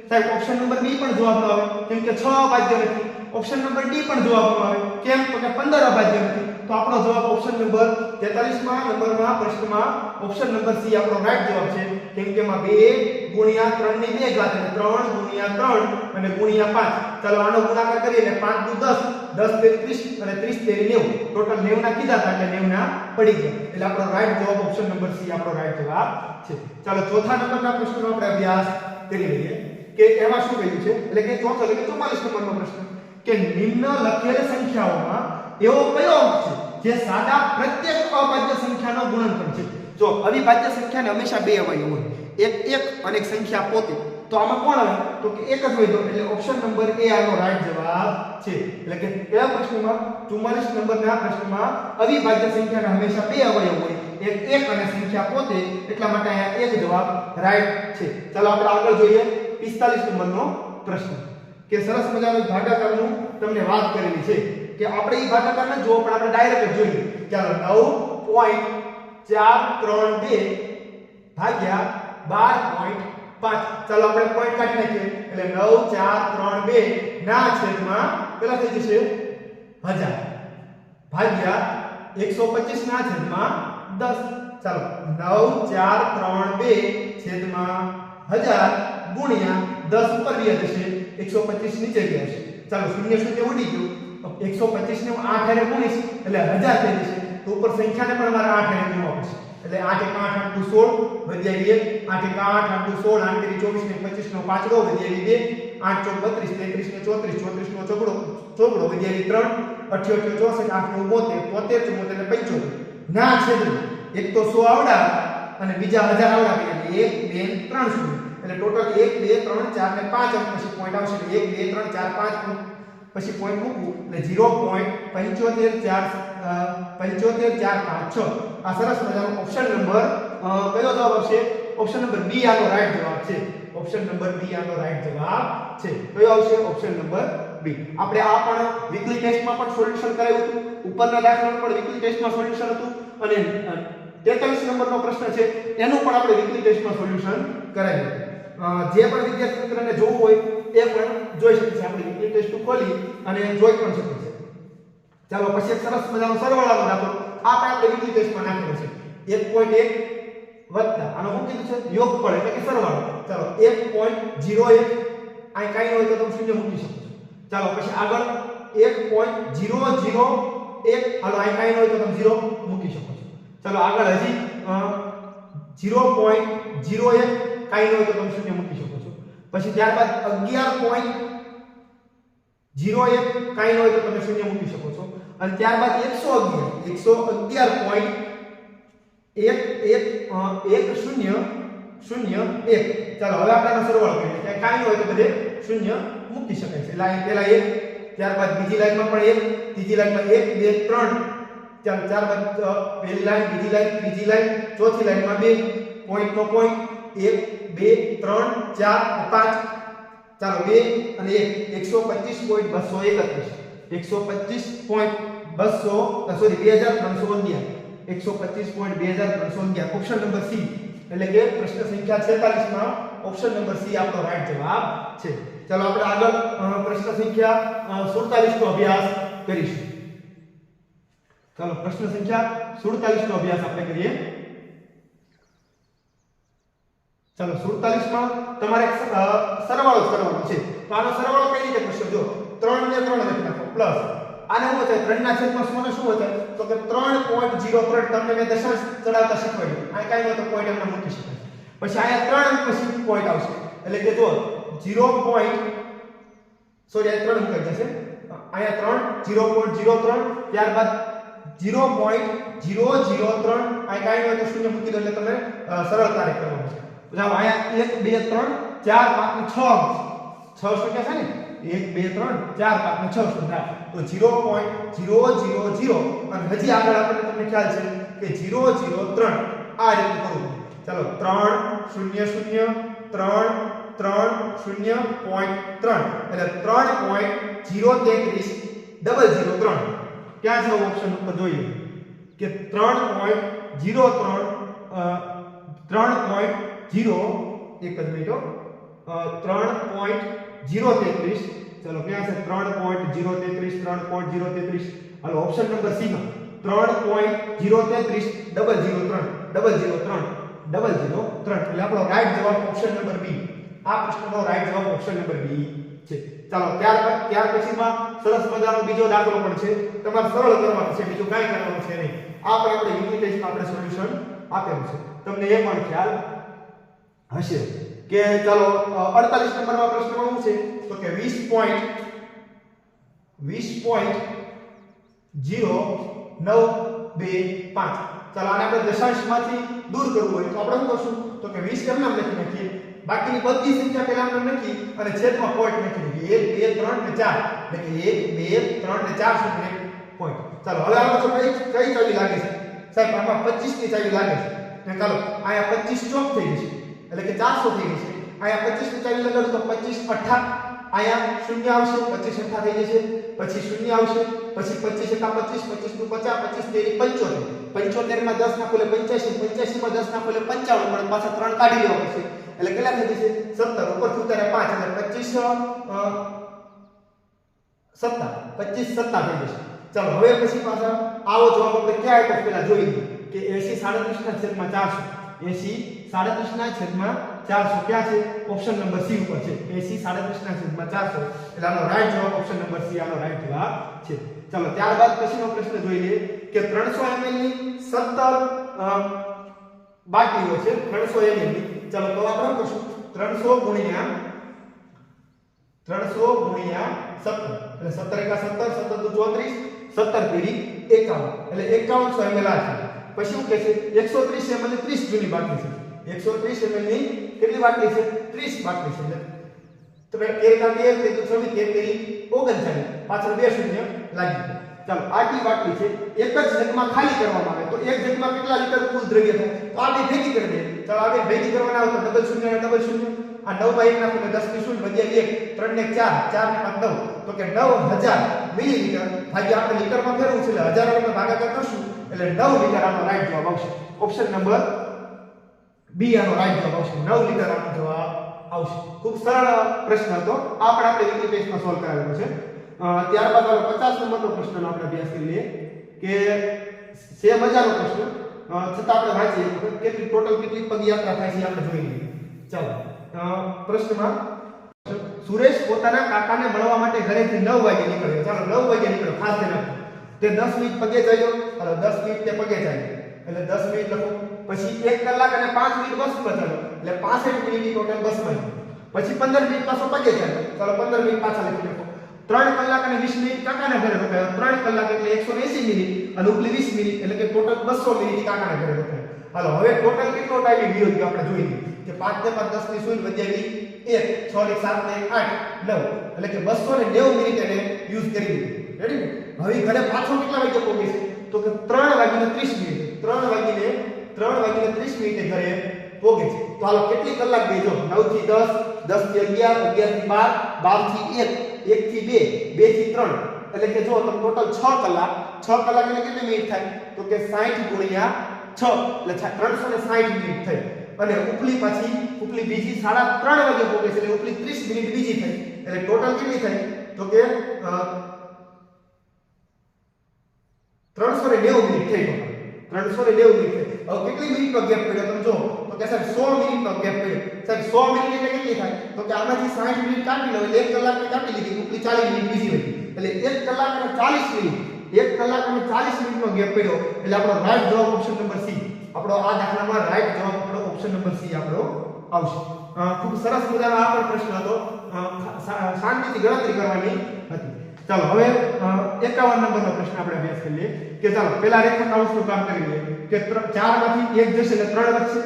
સાહેબ ઓપ્શન નંબર બી પણ જવાબ ન આવે કેમ કે 6 અભાજ્ય નથી ઓપ્શન નંબર ડી પણ જવાબ ન આવે કેમ તો કે 15 અભાજ્ય નથી તો તો આપણો જવાબ ઓપ્શન નંબર 43માં નંબરમાં પ્રશ્નમાં ઓપ્શન નંબર સી આપણો રાઈટ જવાબ છે કેમ કે એમાં 2 ગુણ્યા 3 ની 2 ઘાત એટલે 3 ગુણ્યા 3 અને ગુણ્યા 5 ચાલો આનો ગુણાકાર કરીએ એટલે 5 દુ 10 10 તેરી 30 અને 30 તેરી 90 ટોટલ 90 ના કીધા હતા એટલે 90 ના પડી ગયા એટલે આપણો રાઈટ જવાબ ઓપ્શન નંબર સી આપણો રાઈટ જવાબ છે ચાલો ચોથા નંબરના પ્રશ્નનો આપણે અભ્યાસ કરી લઈએ કે એમાં શું કહ્યું છે એટલે કે ચોથો એટલે કે 44 નંબરનો પ્રશ્ન કે નિમ્ન લખેલ સંખ્યાઓમાં એવો કયો અંક છે જે સાદા પ્રત્યેક અભાજ્ય સંખ્યાનો ગુણનફળ છે જો અવિભાજ્ય સંખ્યાને હંમેશા બે અવયવ હોય એક અને એક સંખ્યા પોતે તો આમાં કોણ આવે તો કે એક જ હોય તો એટલે ઓપ્શન નંબર એ આનો રાઈટ જવાબ છે એટલે કે કયા પ્રશ્નમાં 44 નંબરના પ્રશ્નમાં અવિભાજ્ય સંખ્યાના હંમેશા બે અવયવ હોય એક અને સંખ્યા પોતે એટલા માટે અહીંયા એક જવાબ રાઈટ છે ચાલો આપણે આગળ જોઈએ 45 નંબરનો પ્રશ્ન કે સરસ મજાનો ભાગાકારનું તમને વાત કરેલી છે કે આપણે ઈ ભાગાકારને જો પણ આપણે ડાયરેક્ટ જોઈએ ચાલો 9.432 ભાગ્યા 12.5 ચાલો આપણે પોઈન્ટ કાઢી નાખીએ એટલે 9432 ના છેદમાં કેટલા થઈ જશે 1000 ભાગ્યા 125 ના છેદમાં 10 ચાલો 9432 છેદમાં 1000 ગુણ્યા 10 ઉપર વ્યા જશે 125 નીચે ગયા છે ચાલો શૂન્ય શૂન્ય ઉડી ગયું 125 ને 8 હારે ગુણીશ એટલે 1000 થઈ જશે તો ઉપર સંખ્યાને પણ મારે 8 હારે ગુણવા પડશે એટલે 8 1 8 8 16 વધ્યા 1 8 1 8 8 16 8 3 24 ને 25 નો પાંચડો વધ્યા 2 8 4 32 33 ને 34 34 નો ચોગડો વધ્યા 3 88 64 8 9 72 73 74 ને 75 ના છેદમાં એક તો 100 આવડા અને બીજા 1000 આવડા એટલે 1 2 3 શૂન્ય એટલે ટોટલ 1 2 3 4 ને 5 અંક પછી પોઈન્ટ આવશે 1 2 3 4 5 પછી પોઈન્ટ મૂકવું એટલે 0.75456 આ સરસ મજાનો ઓપ્શન નંબર કયો જવાબ આવશે ઓપ્શન નંબર બી આનો રાઈટ જવાબ છે ઓપ્શન નંબર બી આનો રાઈટ જવાબ છે કયો આવશે ઓપ્શન નંબર બી આપણે આ પણ વીકલી ટેસ્ટમાં પણ સોલ્યુશન કરાવ્યું હતું ઉપરના દાખલાનું પણ વીકલી ટેસ્ટમાં સોલ્યુશન હતું અને 43 નંબરનો પ્રશ્ન છે એનું પણ આપણે વીકલી ટેસ્ટમાં સોલ્યુશન કરાવ્યું જે પણ વિદ્યાર્થી મિત્રને જોવું હોય એ પણ જોઈ શકે છે આપણે વીકલી ટેસ્ટ ખોલી અને જોઈ પણ શકે છે ચાલો પછી એક સરસ મજાનો સરવાળાનો દાખલો આ પણ આપણે વીકલી ટેસ્ટમાં નાખેલો છે 1.1 વત્તા આનો શું કીધું છે યોગફળ એટલે કે સરવાળો ચાલો 1.01 આ કાઈ હોય તો તમે શૂન્ય મૂકી શકો છો ચાલો પછી આગળ 1.001 હાલો આ કાઈ હોય તો તમે 0 મૂકી શકો છો ચાલો આગળ હજી 0.01 કાઈ હોય તો તમે શૂન્ય મૂકી શકો છો પછી ત્યારબાદ 11.01 કાઈ હોય તો તમે શૂન્ય મૂકી શકો છો અને ત્યારબાદ 111.101 ચાલો હવે આપણે સરવાળો કરીએ કે કાઈ હોય તો બધે શૂન્ય મૂકી શકાય છે લાઈન પહેલા 1 ત્યારબાદ બીજી લાઈનમાં પણ 1 ત્રીજી લાઈનમાં 1 2 3 ચાલો ત્યારબાદ પહેલી લાઈન બીજી લાઈન ત્રીજી લાઈન ચોથી લાઈનમાં 2 પોઈન્ટનો પોઈન્ટ 1 2 3 4 5 ચાલો 2 અને 1 125.2311 ઓપ્શન નંબર સી એટલે કે પ્રશ્ન સંખ્યા 46 માં ઓપ્શન નંબર સી આપણો રાઈટ જવાબ છે ચાલો આપણે આગળ પ્રશ્ન સંખ્યા 47 નો અભ્યાસ કરીશું ચાલો પ્રશ્ન સંખ્યા 47 નો અભ્યાસ આપણે કરીએ ચાલો 47 માં તમારે સરવાળો કરવાનો છે તો આનો સરવાળો કઈ રીતે કરશો જો 3 ને 3 લખી નાખો પ્લસ આને શું થાય 3 ના છેદમાં શું શું થાય તો કે 3.03 તમને મેં દશાંશ ચડાવતા શીખવાડ્યું આ કાઈ ન તો પોઈન્ટ એમને મૂકી શકાય પછી આયા 3 પછી પોઈન્ટ આવશે એટલે કે જો 0. સોરી આ 3 મૂકી જશે આયા 3 0.03 ત્યારબાદ 0.003 આ કાઈ ન તો શૂન્ય મૂકી દો એટલે તમે સરળતાથી કરવાનું છે જાવ આયા 1 2 3 4 5 6 શૂન્ય છે ને 1 2 3 4 5 6 શૂન્ય તો 0.000 અને હજી આગળ આપણને તમને ખ્યાલ છે કે 003 આ રીતે કરવું ચાલો 3 0 0 3 3 0.3 એટલે 3.033 ક્યાં છે ઓપ્શન ઉપર જોઈએ કે 3.03 એક જ મિનિટ 3.033 ચલો ક્યાં છે 3.033 હાલો ઓપ્શન નંબર સી માં એટલે આપણો રાઈટ જવાબ ઓપ્શન નંબર બી. આ પ્રશ્નનો રાઈટ જવાબ ઓપ્શન નંબર બી છે. ચાલો ત્યાર પછીમાં સરસ મજાનો બીજો દાખલો પણ છે. તમારે સરળ કરવાનો છે, બીજું કાંઈ કરવાનું છે નહીં. આ પણ આપણે યુનિટ ટેસ્ટમાં આપણે સોલ્યુશન આપેલું છે, તમને એ પણ ખ્યાલ હશે. કે ચાલો 48 નંબરમાં પ્રશ્નમાં શું છે તો કે 20.0925. ચાલો આને આપણે દશાંશમાંથી દૂર કરવું હોય તો આપણે શું કરશું તો કે 20 કેમ નામ લખી નાખીએ, બાકીની બધી સંખ્યા પહેલા નામ લખી અને છેદમાં પોઈન્ટ લખી દઈએ. 1 2 3 ને 4 એટલે કે 1 2 3 ને 4 સુધી પોઈન્ટ. ચાલો હવે આમાં તો કઈ ચાવી લાગે છે સાહેબ? આમાં 25 ની ચાવી લાગે છે. ને ચાલો અહીંયા 25 ચોક થઈ જશે એટલે કે 400 થઈ જશે. અહીંયા 25 ની ચાવી લગાડું તો 25 8, અહીંયા 0 આવશે, 25 8 થઈ જશે, પછી 0 આવશે, પછી 25 1 25, 25 નું 50, 25 3 75, 75 માં 10 નાખો એટલે 85, 85 માં 10 નાખો એટલે 55, પણ પાછા 3 કાઢી લેવા પડશે એટલે કેટલા થઈ જશે 17, ઉપરથી ઉતારે 5 એટલે 25 7 થઈ જશે. ચાલો હવે પછી પાછા આવો જવાબ આપણે ક્યાં આપ્યો પેલા જોઈ લઈએ કે 80 37/400 ક્યાં છે? ઓપ્શન નંબર સી ઉપર છે. 80 37/400 એટલે આનો રાઈટ જવાબ ઓપ્શન નંબર સી આનો રાઈટ જવાબ છે. ચાલો ત્યારબાદ પછીનો પ્રશ્ન જોઈ લઈએ કે 300 ml ની 17 બાટલીઓ છે. 300 ml ની. ચાલો તો આપણે કરશું 300 ગુણ્યા 17 એટલે 17 એકા 17, 17 દુ 34, 17 તેરી 51 એટલે 5100 ml આ છે. પછી શું કહે છે 130 ml ની 30 જૂની બાટલી છે. 130 ml ની કેટલી બાટલી છે? 30 બાટલી છે. એટલે 13 કા 13 13 તેરી 39, પાછળ 2 શૂન્ય લાગી. ચાલો આટલી બાટલી છે, એક જ જગ્યામાં ખાલી કરવામાં આવે તો એક જગ્યામાં કેટલા લીટર કુલ દ્રવ્ય થાય? તો આપણે ભેગી કરી દઈએ. ચાલો આપણે ભેગી કરવાના આવે તો ડબલ શૂન્ય અને ડબલ શૂન્ય, આ 9 બાય 1 નાખો એટલે 10 ની શૂન્ય વધ્યા 1, 3 ને 4, 4 ને 5 9, તો કે 9000 મિલીલીટર ભાગ્યા આપણે લીટરમાં ફેરવું છે એટલે 1000 આપણે ભાગાકાર કરશું એટલે 9 લીટર આનો રાઈટ જવાબ આવશે. ઓપ્શન નંબર બી આનો રાઈટ જવાબ આવશે. 9 લીટર આનો જવાબ આવશે. ખૂબ સરળ પ્રશ્ન હતો. આ પણ આપણે યુનિટ ટેસ્ટમાં સોલ્વ કરાવેલો છે. ત્યારબાદ 50 નંબરનો પ્રશ્નનો આપણે અભ્યાસ કરી લઈએ કે છે મજાનો પ્રશ્ન, છતાં આપણે વાંચીએ કેટલી ટોટલ કેટલી પદયાત્રા થાય છે આપણે જોઈ લઈએ. ચાલો પ્રશ્નમાં સુરેશ પોતાના કાકાને મળવા માટે ઘરેથી 9 વાગે નીકળ્યો. ચાલો 9 વાગે નીકળ્યો, ખાસ ધ્યાન આપો. તે 10 મિનિટ પગે ચાલ્યો. ચાલો 10 મિનિટ તે પગે ચાલ્યો એટલે 10 મિનિટ લખો. પછી 1 કલાક અને 5 મિનિટ બસમાં ચાલ્યો એટલે 65 મિનિટ ટોટલ બસમાં. પછી 15 મિનિટ પાછો પગે ચાલ્યો. ચાલો 15 મિનિટ પાછા લખી નાખો. 3 કલાક અને 20 મિનિટ કાકાના ઘરે રોકાયો. 3 કલાક એટલે 180 મિનિટ અને ઉપલી 20 મિનિટ એટલે કે ટોટલ 200 મિનિટ કાકાના ઘરે રોકાયો. હાલો હવે ટોટલ કેટલો ટાઈમ ગયો ગયો આપણે જોઈ લઈએ કે 5 ને 5 10 ની શૂન્ય વધ્યા 1, 6 ને 7 ને 8 9 એટલે કે 290 મિનિટ એને યુઝ કરી લીધી. રેડી? હવે ઘરે પાછો કેટલા વાગે પહોંચે છે તો કે 3:30 મિનિટ. 3:30 મિનિટે ઘરે પહોંચે છે. તો હાલો કેટલી કલાક ગઈ જો 9 થી 10, 10 થી 11, 11 થી 12, 12 થી 1, 1 થી 2, 2 થી 3 એટલે કે જો તમે ટોટલ 6 કલાક. 6 કલાક એટલે કેટલી મિનિટ થાય તો કે 60 ગુણ્યા 6 એટલે 360 મિનિટ થઈ. અને ઉપલી બીજી 3:30 વાગે પહોંચે છે એટલે ઉપલી 30 મિનિટ બીજી થઈ એટલે ટોટલ કેટલી થઈ તો કે 390 મિનિટ થઈ. 390 મિનિટ થઈ. હવે કેટલી મિનિટનો ગેપ પડ્યો તમે જો તો કે સાહેબ 100 મિનિટનો ગેપ પડ્યો. સાહેબ 100 મિનિટ એટલે કેટલી થાય તો કે આમાંથી 60 મિનિટ કાઢી લો એટલે 1 કલાકની કાઢી લીધી, ઉપલી 40 મિનિટ બીજી વધી એટલે 1 કલાક અને 40 મિનિટ 1 કલાક અને 40 મિનિટનો ગેપ પડ્યો એટલે આપણો રાઈટ જવાબ ઓપ્શન નંબર સી. આપણો આ દાખલામાં રાઈટ જવાબ આપણો ઓપ્શન નંબર સી આપણો આવશે. ખૂબ સરસ મજાનો આ પણ પ્રશ્ન હતો. શાંતિથી ગણતરી કરવાની હતી. ચાલો હવે 51 નંબરનો પ્રશ્ન આપણે અભ્યાસ કરી લઈએ કે ચાલો પહેલા રેખાંશ કામ કરી લઈએ કે 4 માંથી 1 જશે એટલે 3 વધશે,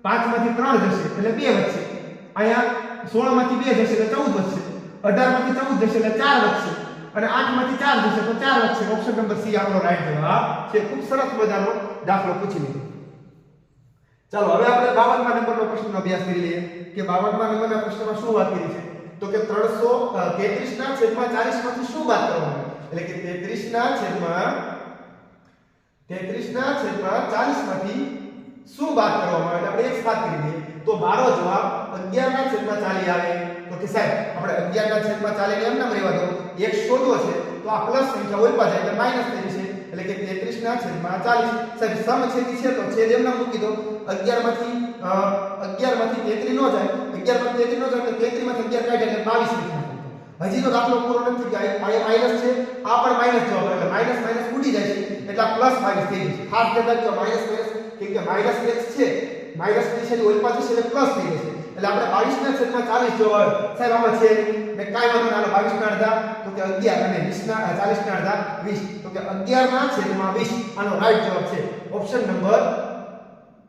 5 માંથી 3 જશે એટલે 2 વધશે, અહીંયા 16 માંથી 2 જશે એટલે 14 વધશે, 18 માંથી 14 જશે એટલે 4 વધશે અને 8 માંથી 4 જશે તો 4 વધશે. ઓપ્શન નંબર સી આપણો રાઈટ જવાબ છે. ખૂબ સરસ મજાનો દાખલો પૂછી લીધો. ચાલો હવે આપણે 52મા નંબરનો પ્રશ્નનો અભ્યાસ કરી લઈએ કે 52મા નંબરના પ્રશ્નમાં શું વાત કરી છે તો કે 333 ના છેદમાં 40 માંથી શું બાદ કરવાનું એટલે કે 33 ના છેદમાં 40 માંથી શું બાદ કરવામાં આવે એટલે આપણે x બાદ કરી દઈએ તો મારો જવાબ 11 ના છેદમાં 40 આવે. તો કે સાહેબ આપણે 11 ના છેદમાં 40 ને એમ નામ રહેવા દો, x શોધવો છે તો આ પ્લસ સંખ્યા ઓલપા જાય એટલે માઈનસ થઈ જશે એટલે કે 33 ના છેદમાં 40 સાહેબ સમછેદી છે તો છેદ એમના મૂકી દો 11 માંથી 33 નો જાય 11 માંથી 33 નો જાય તો 33 માંથી 11 કાઢે એટલે 22 લખી નાખો હજી તો દાખલો પૂરો નથી કે આ માઈનસ છે આ પણ માઈનસ જવાબ એટલે માઈનસ માઈનસ ઉડી જાય છે એટલે આ પ્લસ 22 થઈ જશે ખાસ ધ્યાન રાખજો માઈનસ માઈનસ કેમ કે માઈનસ x છે માઈનસ ની છે ઓલ પાછું છે એટલે પ્લસ થઈ જશે એટલે આપણે 22 ના છેદમાં 40 જો આવે સાહેબ આમાં છે મે કાઈ વાંધો ના 22 ના અડધા તો કે 11 અને 20 ના 40 ના અડધા 20 તો કે 11 ના છેદમાં 20 આનો રાઈટ જવાબ છે ઓપ્શન નંબર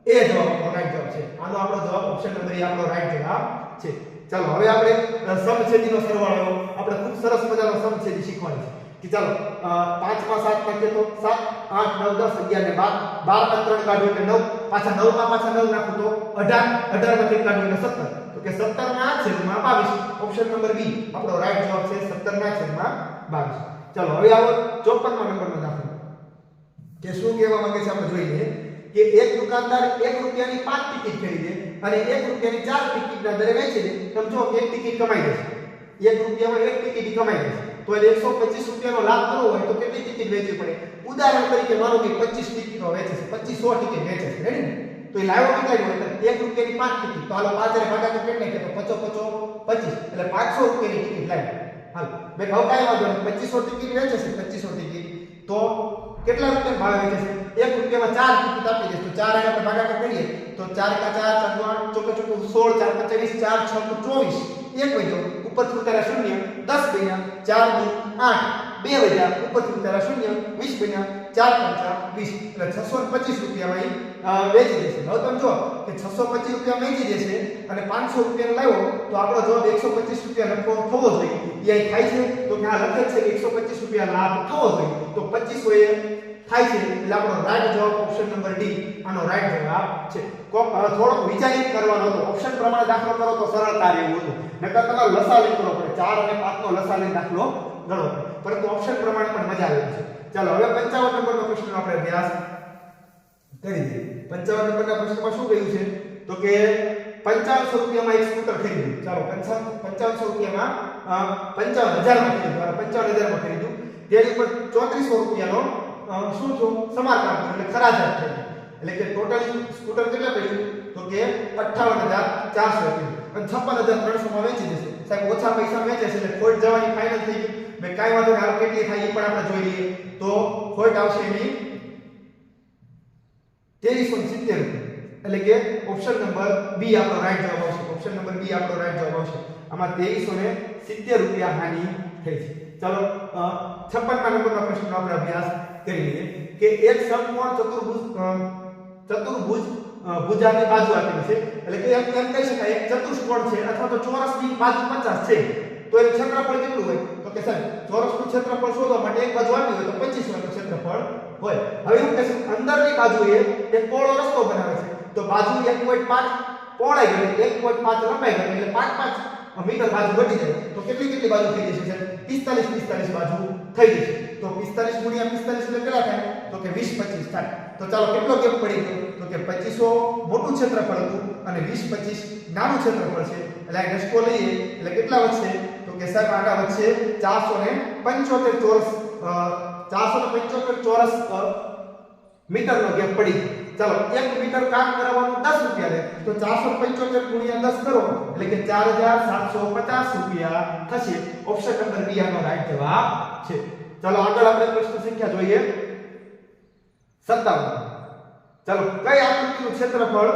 એ જવાબ રાઈટ જવાબ છે આનો આપણો જવાબ ઓપ્શન નંબર એ આપણો રાઈટ જવાબ છે ચાલો હવે આપણે સમછેદીનો સરવાળો આપણે ખૂબ સરસ મજાનો સમછેદી શીખવાની છે કે ચાલો 5 માં 7 નાખીએ તો 7 8 9 10 11 ને 12 12 માં 3 કાઢો એટલે 9 પાછા 9 માં પાછા 9 નાખો તો 18 18 માં 3 કાઢો એટલે 17 તો કે 17 ના છેદમાં 22 ઓપ્શન નંબર બી આપણો રાઈટ જવાબ છે 17 ના છેદમાં 22 ચાલો હવે આવો 54મા નંબરનો દાખલો કે શું કહેવા માંગે છે આપણે જોઈએ કે એક દુકાનદાર 1 રૂપિયાની 5 ટિકિટ ખરીદે અને 1 રૂપિયાની 4 ટિકિટના દરે વેચે છે સમજો કે એક ટિકિટ કમાઈ જશે 1 રૂપિયામાં એક ટિકિટ કમાઈ જશે તો એટલે 125 રૂપિયાનો લાભ કરવો હોય તો કેટલી ટિકિટ વેચવી પડે ઉદાહરણ તરીકે માનો કે 25 ટિકિટો વેચે છે 2500 ટિકિટ વેચે છે રેડી તો એ લાવ્યો કેટલા હોય તો 1 રૂપિયાની 5 ટિકિટ તો હાલો 5 ને ભાગા તો કેટલી કે તો 25 એટલે 500 રૂપિયાની ટિકિટ લાવી હાલ મે કહું કાઈ વાંધો નહીં 2500 ટિકિટ વેચે છે 2500 ટિકિટ તો કેટલા રૂપિયા ભાવ વેચે છે 1 રૂપિયામાં 4 ટિકિટ આપી દે તો 4 આને આપણે ભાગાકાર કરીએ તો 4 કા 4 4 ચોકે ચોકે 16 4 25 4 6 24 એક વધ્યો ઉપરથી ઉતારા 0 10 બન્યા 4 દુ 8 બે વધ્યા ઉપરથી ઉતારા 0 20 બન્યા 4 5 20 એટલે 625 રૂપિયામાં વેચી દેશે હવે તમે જો કે 625 રૂપિયા વેચી દેશે અને 500 રૂપિયાનો લાવ્યો તો આપણો જવાબ 125 રૂપિયા નફો થવો જોઈએ એ થાય છે તો કે આ લખે છે કે 125 રૂપિયા લાભ થવો જોઈએ તો 2500 એ થાય છે એટલે આપણો રાઈટ જવાબ ઓપ્શન નંબર ડી આનો રાઈટ જવાબ છે થોડો વિચારી કરવાનો હતો ઓપ્શન પ્રમાણે દાખલો કરો તો સરળતા રહેવું હતું નકર તમારે લસા લઈ કરવો પડે 4 અને 5 નો લસા લઈ દાખલો ગણો પરંતુ ઓપ્શન પ્રમાણે પણ મજા આવે છે ચાલો હવે 55 નંબરનો પ્રશ્ન આપણે અભ્યાસ કરી દઈએ 55 નંબરના પ્રશ્નમાં શું કહ્યું છે તો કે 5500 રૂપિયામાં એક સ્કૂટર ખરીદ્યું ચાલો 5500 રૂપિયામાં 55000 માં ખરીદ્યું 55000 માં ખરીદ્યું તેની ઉપર 3400 રૂપિયાનો શું છો સમારકામ એટલે ખરાજાત થઈ એટલે કે ટોટલ સ્કૂટર કેટલા પડ્યું તો કે 58400 હતું અને 56300 માં વેચી દેશે સાહેબ ઓછા પૈસા વેચે છે એટલે ખોટ જવાની ફાઇનલ થઈ ગઈ મે કાઈ વાંધો નહીં આ કેટલી થાય એ પણ આપણે જોઈ લઈએ તો ખોટ આવશે એની 2370 એટલે કે ઓપ્શન નંબર બી આપણો રાઈટ જવાબ આવશે ઓપ્શન નંબર બી આપણો રાઈટ જવાબ આવશે આમાં 2370 રૂપિયા હાનિ થઈ છે ચાલો 56મા નંબરનો પ્રશ્ન આપણે અભ્યાસ કરી લઈએ કે એક સમકોણ ચતુર્ભુજ ભુજાની બાજુ આપેલી છે એટલે કે એમ કહી શકાય એક ચતુષ્કોણ છે અથવા તો ચોરસની બાજુ 50 છે તો એનું ક્ષેત્રફળ કેટલું હોય તો કે સાહેબ ચોરસનું ક્ષેત્રફળ શોધવા માટે એક બાજુ આપી હોય તો 25 નું ક્ષેત્રફળ હોય હવે એવું કહેશે અંદરની બાજુએ એક પહોળો રસ્તો બનાવે છે તો બાજુ 1.5 પહોળાઈ ગઈ 1.5 લંબાઈ ગઈ એટલે 5 મીટર બાજુ ઘટી જાય તો કેટલી બાજુ થઈ જશે સર 45 બાજુ થઈ જશે તો 45 ગુણ્યા 45 એટલે કેટલા થાય તો કે 20 25 થાય તો ચાલો કેટલો ગેપ પડી ગયો તો કે 2500 મોટું ક્ષેત્રફળ હતું અને 20 25 નાનું ક્ષેત્રફળ છે એટલે આ ડેસ્કો લઈએ એટલે કેટલા વધશે તો કે સાહેબ આના વધશે 475 ચોરસ 475 ચોરસ મીટરનો ગેપ પડી ચાલો 1 મીટર કામ કરાવવાનું 10 રૂપિયા લે તો 475 ગુણ્યા 10 કરો એટલે કે 4750 રૂપિયા થશે ઓપ્શન નંબર બી આનો રાઈટ જવાબ છે ચાલો આગળ આપણે પ્રશ્ન સંખ્યા જોઈએ 57 ચાલો કઈ આકૃતિનું ક્ષેત્રફળ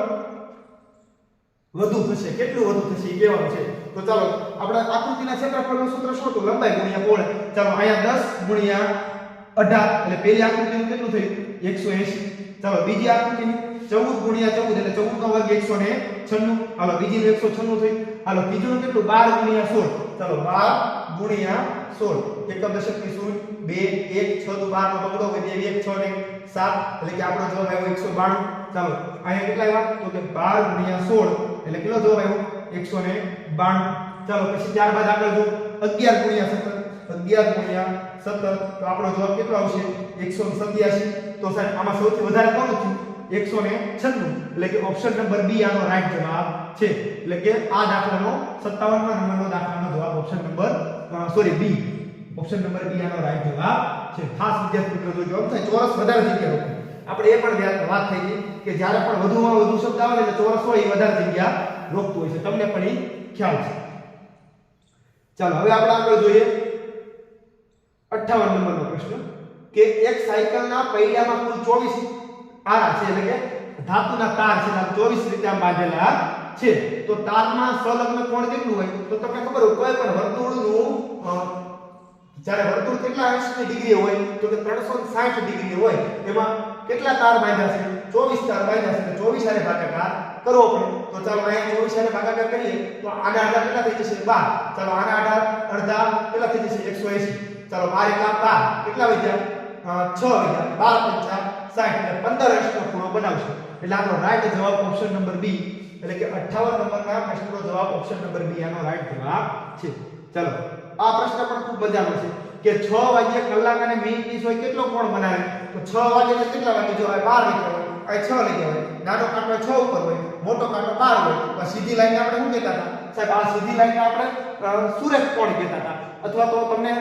વધુ થશે કેટલું વધુ થશે એ કહેવાનું છે તો ચાલો આપણે આકૃતિના ક્ષેત્રફળનું સૂત્ર શું હતું લંબાઈ ગુણ્યા પહોળાઈ ચાલો અહીંયા 10 ગુણ્યા 18 એટલે પહેલી આકૃતિનું કેટલું થયું 180 ચાલો બીજી આકૃતિની 14 ગુણ્યા 14 એટલે 14 નો વર્ગ 196 હાલો બીજીનું 196 થયું હાલો ત્રીજું કેટલું 12 ગુણ્યા 16 ચાલો 12 ગુણ્યા 16 એકમ દશકની શૂન્ય 2 1 6 12 નો બગડો હોય 1 6 ને 7 એટલે કે આપણો જવાબ આવ્યો 192 ચાલો અહીંયા કેટલા આવ્યા તો કે 12 ગુણ્યા 16 એટલે કેટલો જવાબ આવ્યો 192 ચાલો પછી ત્યારબાદ આગળ જો 11 ગુણ્યા 17 11 ગુણ્યા 17 તો આપણો જવાબ કેટલો આવશે 187 તો સાહેબ આમાં સૌથી વધારે કોણ થયું 196 એટલે કે ઓપ્શન નંબર બી આનો રાઈટ જવાબ છે એટલે કે આ દાખલાનો 57મા નંબરનો દાખલાનો જવાબ option number B option number B આનો રાઈટ જવાબ છે. ખાસ વિદ્યાર્થી મિત્રો જોજો આમ થાય ચોરસ વધારે જગ્યા રોકે. આપણે એ પણ વાત થઈ ગઈ કે જ્યારે પણ વધુમાં વધુ શબ્દ આવે એટલે ચોરસ હોય એ વધારે જગ્યા રોકતું હોય છે. તમને પણ એ ખ્યાલ છે. ચાલો હવે આપણે આગળ જોઈએ 58 નંબરનો પ્રશ્ન કે એક સાયકલના પૈડામાં કુલ 24 આરા છે, એટલે કે ધાતુના તાર છે, 24 રીતે આમ બાંધેલા છે. તો તારમાં સંલગ્ન કોણ કેટલું હોય? તો તમને ખબર હોય કોઈ પણ વર્તુળનું જ્યારે વર્તુળ કેટલા 80 ડિગ્રી હોય તો કે 360 ડિગ્રી હોય એમાં કેટલા તાર બાંધ્યા છે? 24 તાર બાંધ્યા છે. તો 24 હારે ભાગાકાર કરવો પડે. તો ચાલો અહીંયા 24 હારે ભાગાકાર કરીએ તો આના આધાર કેટલા થઈ જશે? 12. ચાલો આના આધાર અડધા કેટલા થઈ જશે? 180. ચાલો 12 એકા 12 કેટલા વધ્યા? 6 વધ્યા. 12 × 5 60 એટલે 15 અંશનો ખૂણો બનાવશે. એટલે આનો રાઈટ જવાબ ઓપ્શન નંબર બી, એટલે કે 58 નંબરના પ્રશ્નનો જવાબ ઓપ્શન નંબર બી આનો રાઈટ જવાબ છે. ચાલો આ પ્રશ્ન પણ ખૂબ મજાનો છે કે 6 વાગ્યે કલાક અને મિનિટની સોય કેટલો કોણ બનાવે? તો 6 વાગે એટલે કેટલા વાગે? જો 12 લખ્યા હોય, આ 6 લખ્યા હોય, નાનો કાંટો 6 ઉપર હોય, મોટો કાંટો 12 હોય. તો સીધી લાઈન આપણે શું કહેતા હતા? સાહેબ આ સીધી લાઈન આપણે સુરેખ કોણ કહેતા હતા. અથવા તો તમને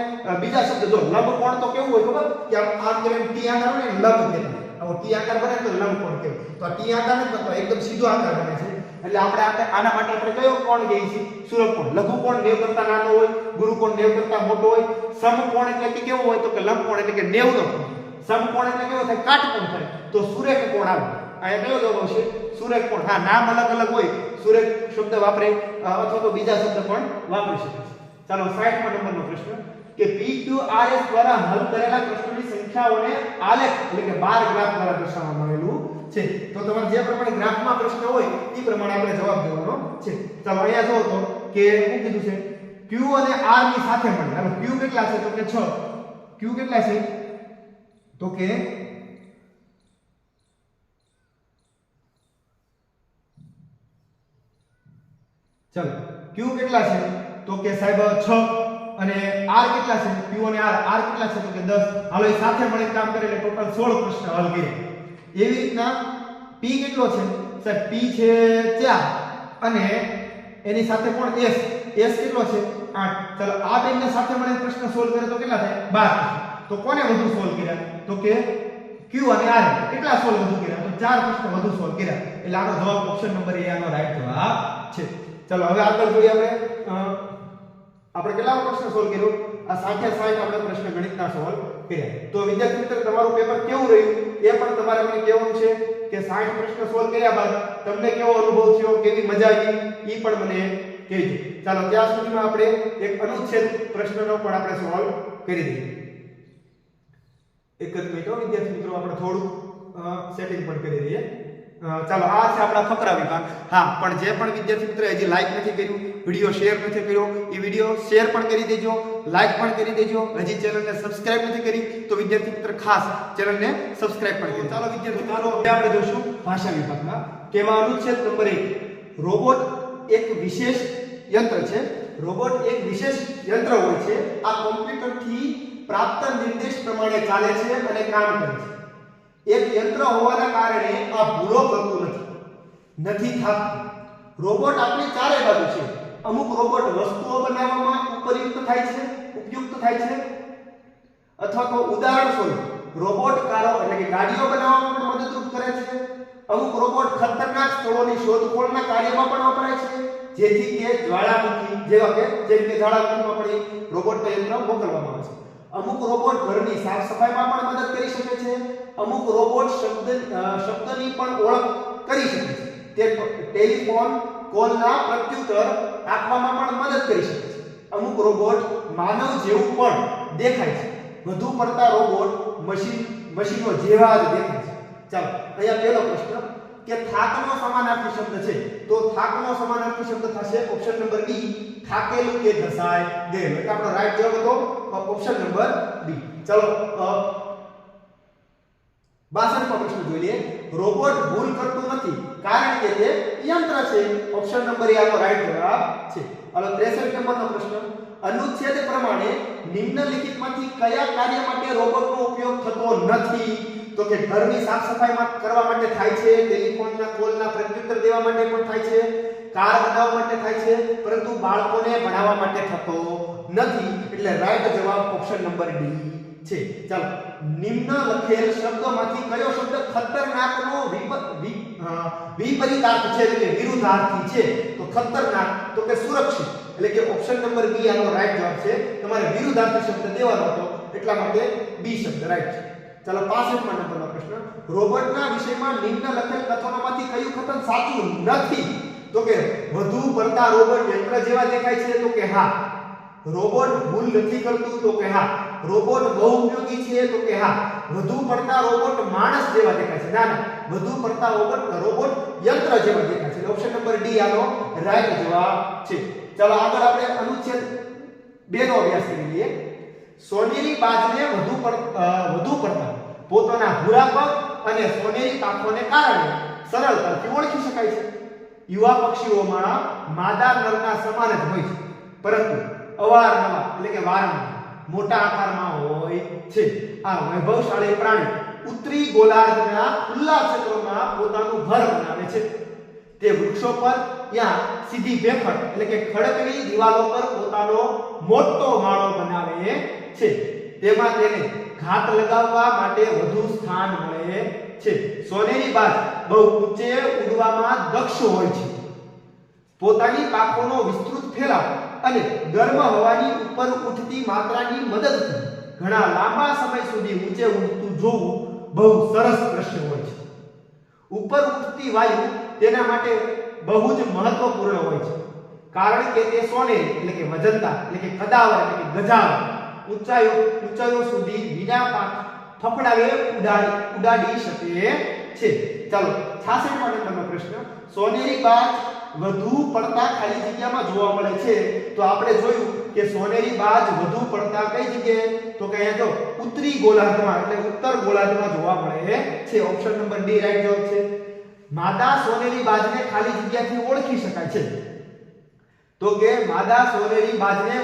બીજા શબ્દ જો લંબ કોણ તો કેવું હોય ખબર? કે આમ કરીને ટી આકાર હોય ને લંબ કહેતા. આવો ટી આકાર બને તો લંબ કોણ કહેવાય. તો આ ટી આકાર નથી બનતો, એકદમ સીધો આકાર બને છે. એટલે આપણે આના માટે આપણે કયો કોણ કહીએ છીએ? સુરેખ કોણ. લઘુ કોણ 90 કરતા નાનો હોય, ગુરુ કોણ 90 કરતા મોટો હોય. સમકોણ એટલે કે કેવો હોય? તો કે લંબકોણ એટલે કે 90 નો કોણ. સમકોણ એટલે કેવો થાય? કાટકોણ થાય. તો સુરેખ કોણ આવે. અહીંયા કયો જવાબ આવશે? સુરેખ કોણ. હા, નામ અલગ અલગ હોય, સુરેખ શબ્દ વાપરે અથવા તો બીજા શબ્દ પણ વાપરી શકે છે. ચાલો 60મા નંબરનો પ્રશ્ન કે PQRS દ્વારા હલ કરેલા પ્રશ્નોની સંખ્યાઓને આલેખ એટલે કે બાર ગ્રાફ દ્વારા દર્શાવવામાં આવેલું છે. તો તમારે જે પ્રમાણે ગ્રાફમાં પ્રશ્ન હોય એ પ્રમાણે આપણે જવાબ દેવાનો છે. ચાલો અહીંયા જો તો કે શું કીધું છે? Q અને R ની સાથે મળે. હવે Q કેટલા છે? તો કે 6. Q કેટલા છે? તો કે ચાલો Q કેટલા છે? તો કે સાહેબ 6. અને R કેટલા છે? Q અને R કેટલા છે? તો કે 10. હાલો એ સાથે મળીને કામ કરે એટલે ટોટલ 16 પ્રશ્ન હલ કર્યા. એવી રીતના P કેટલો છે? સાહેબ P છે 4 અને એની સાથે કોણ? S કેટલો છે? 8. ચાલો આ બેને સાથે મળીને પ્રશ્ન સોલ્વ કરે તો કેટલા થાય? 12. તો કોને વધુ સોલ્વ કર્યા? તો કે Q અને R કેટલા સોલ્વ વધુ કર્યા? તો 4 પ્રશ્ન વધુ સોલ્વ કર્યા. એટલે આનો જવાબ ઓપ્શન નંબર A આનો રાઈટ જવાબ છે. ચાલો હવે આગળ જોઈએ આપણે કેટલા પ્રશ્ન સોલ્વ કર્યો? આ 60 આપણે પ્રશ્ન ગણિતના સોલ્વ કર્યા. તો વિદ્યાર્થી મિત્રો તમારું પેપર કેવું રહ્યું એ પણ તમારે મને કહેવાનું છે કે 60 પ્રશ્ન સોલ્વ કર્યા બાદ તમને કેવો અનુભવ થયો, કેવી મજા આવી એ પણ મને કહેજો. ચાલો ત્યાં સુધીમાં આપણે એક અનુચ્છેદ પ્રશ્નનો પણ આપણે સોલ્વ કરી દઈએ. એક જ મિનિટ વિદ્યાર્થી મિત્રો, આપણે થોડું સેટિંગ પણ કરી દઈએ. ચાલો આ છે આપણા ફકરા વિભાગ. હા, પણ જે પણ વિદ્યાર્થી મિત્રો હજી લાઈક નથી કર્યું, વિડિયો શેર નથી કર્યો, એ વિડિયો શેર પણ કરી દેજો, લાઈક પણ કરી દેજો. હજી ચેનલને સબસ્ક્રાઇબ નથી કરી તો વિદ્યાર્થી મિત્રો ખાસ ચેનલને સબસ્ક્રાઇબ પણ કરી. ચાલો વિદ્યાર્થી મિત્રો આપણે જોશું ભાષા વિભાગમાં કેમાં અનુચ્છેદ નંબર 1 રોબોટ એક વિશેષ યંત્ર છે. રોબોટ એક વિશેષ યંત્ર હોય છે. આ કોમ્પ્યુટરથી પ્રાપ્ત નિર્દેશ પ્રમાણે ચાલે છે અને કામ કરે છે. એક યંત્ર હોવાના કારણે આ ભૂલો કરતું નથી થતું. રોબોટ આપણી ચારે બાજુ છે. અમુક રોબોટ વસ્તુઓ બનાવવામાં ઉપયોગી થાય છે અથવા તો ઉદાહરણ સ્વરૂપ રોબોટ કારો એટલે કે ગાડીઓ બનાવવામાં પણ મદદરૂપ કરે છે. અમુક રોબોટ ખતરનાક સ્થળોની શોધખોળના કાર્યમાં પણ વપરાય છે, જેથી કે જ્વાળામુખી જેમ કે જ્વાળામુખીમાં પણ રોબોટ યંત્ર મોકલવામાં આવે છે. અમુક રોબોટ ઘરની સાફ સફાઈમાં પણ મદદ કરી શકે છે. અમુક રોબોટ શબ્દની પણ ઓળખ કરી શકે છે. તે ટેલિફોન કોલના પ્રત્યુત્તર આપવામાં પણ મદદ કરી શકે છે. અમુક રોબોટ માનવ જેવું પણ દેખાય છે. વધુ પડતા રોબોટ મશીનો જેવા જ દેખાય છે. ચાલો અહીંયા પહેલો પ્રશ્ન કે થાકનો સમાનાર્થી શબ્દ છે. તો થાકનો સમાનાર્થી શબ્દ થશે ઓપ્શન નંબર બી, થાકેલું કે ઘસાય ગયેલું. એટલે આપણો રાઈટ જવાબ હતો ઓપ્શન નંબર બી. ચાલો 62મો પ્રશ્ન જોઈ લઈએ. રોબોટ ભૂલ કરતું નથી કારણ કે તે યંત્ર છે. ઓપ્શન નંબર એ આનો રાઈટ જવાબ છે. હવે 63 નંબરનો પ્રશ્ન અનુચ્છેદ પ્રમાણે નિમ્નલિખિતમાંથી કયા કાર્ય માટે રોબોટનો ઉપયોગ થતો નથી? તો કે ઘરની સાફ સફાઈ કરવા માટે થાય છે, ટેલિફોનના કોલના પ્રત્યુત્તર દેવા માટે પણ થાય છે, કાર બનાવવા માટે થાય છે, પરંતુ બાળકોને ભણાવવા માટે થતો નથી. એટલે રાઈટ જવાબ ઓપ્શન નંબર ડી છે. ચાલો, નિમ્ન લખેલ શબ્દોમાંથી કયો શબ્દ ખતરનાકનો વિપરીતાર્થ છે, એટલે કે વિરુદ્ધાર્થી છે? તો ખતરનાક તો કે સુરક્ષિત, એટલે કે ઓપ્શન નંબર બી આનો રાઈટ જવાબ છે. તમારે વિરુદ્ધાર્થી શબ્દ દેવાનો હતો એટલા માટે બી શબ્દ રાઈટ છે. ચાલો, 65મા નંબરનો પ્રશ્ન, રોબોટના વિષયમાં નિમ્ન લખેલ કથનોમાંથી કયું કથન સાચું નથી? તો કે વધુ પડતા રોબોટ યંત્ર જેવા દેખાય છે? તો કે હા. રોબોટ ભૂલ નથી કરતું? તો કે હા. રોબોટ બહુ ઉપયોગી છે? તો કે હા. વધુ પડતા રોબોટ માણસ જેવા દેખાય છે? ના ના, વધુ પડતા રોબોટ યંત્ર જેવા દેખાય છે. ઓપ્શન નંબર ડી આનો રાઈટ જવાબ છે. ચાલો, આગળ આપણે અનુચ્છેદ 2 નો અભ્યાસ કરી લઈએ. સોનેરી બાજને વધુ પડતા પોતાના ભૂરા પગ અને સોનેરી પાંખોને કારણે સરળતાથી ઓળખી શકાય છે. યુવા પક્ષીઓમાં માદા નરના સમાન જ હોય છે, પરંતુ અવારનવાર એટલે કે વારંવાર મોટા આકારમાં હોય છે. આ વૈભવશાળી પ્રાણી ઉત્તરી ગોળાર્ધના ખુલ્લા ક્ષેત્રોમાં પોતાનું ઘર બનાવે છે. તે વૃક્ષો પર ત્યાં સીધી ભેખડ એટલે કે ખડકની દિવાલો પર પોતાનો મોટો માળો બનાવે છે. તેમાં તેને ઘાત લગાવવા માટે વધુ સ્થાન મળે છે. સોનેરી બાજ બહુ ઊંચે ઉડવામાં દક્ષ હોય છે. પોતાની પાંખોનો વિસ્તૃત ફેલાવ અને ગરમ હવાની ઉપર ઉઠતી માત્રાની મદદથી ઘણા લાંબા સમય સુધી ઊંચે ઉડતું જોવું બહુ સરસ દ્રશ્ય હોય છે. ઉપર ઉઠતી વાયુ તેના માટે બહુ જ મહત્વપૂર્ણ હોય છે, કારણ કે તે સોનેરી એટલે કે વજનદાર એટલે કે કદાવર એટલે કે ગજાવર ઊંચાઈઓ સુધી વિના પાંખ ફફડાવે ઉડાડી શકે છે. ચાલો, 66મા નંબરનો પ્રશ્ન, સોનેરી બાજ વધુ પડતા ખાલી જગ્યામાં જોવા મળે છે? તો આપણે જોયું કે સોનેરી બાજ વધુ પડતા કઈ જગ્યાએ? તો કે અહીંયા જો ઉત્તરી ગોળાર્ધમાં એટલે ઉત્તર ગોળાર્ધમાં જોવા મળે છે. ઓપ્શન નંબર ડી રાઈટ જવાબ છે. માદા સોનેરી બાજને ખાલી જગ્યાથી ઓળખી શકાય છે? તો કે માદા સોનેરી બાજને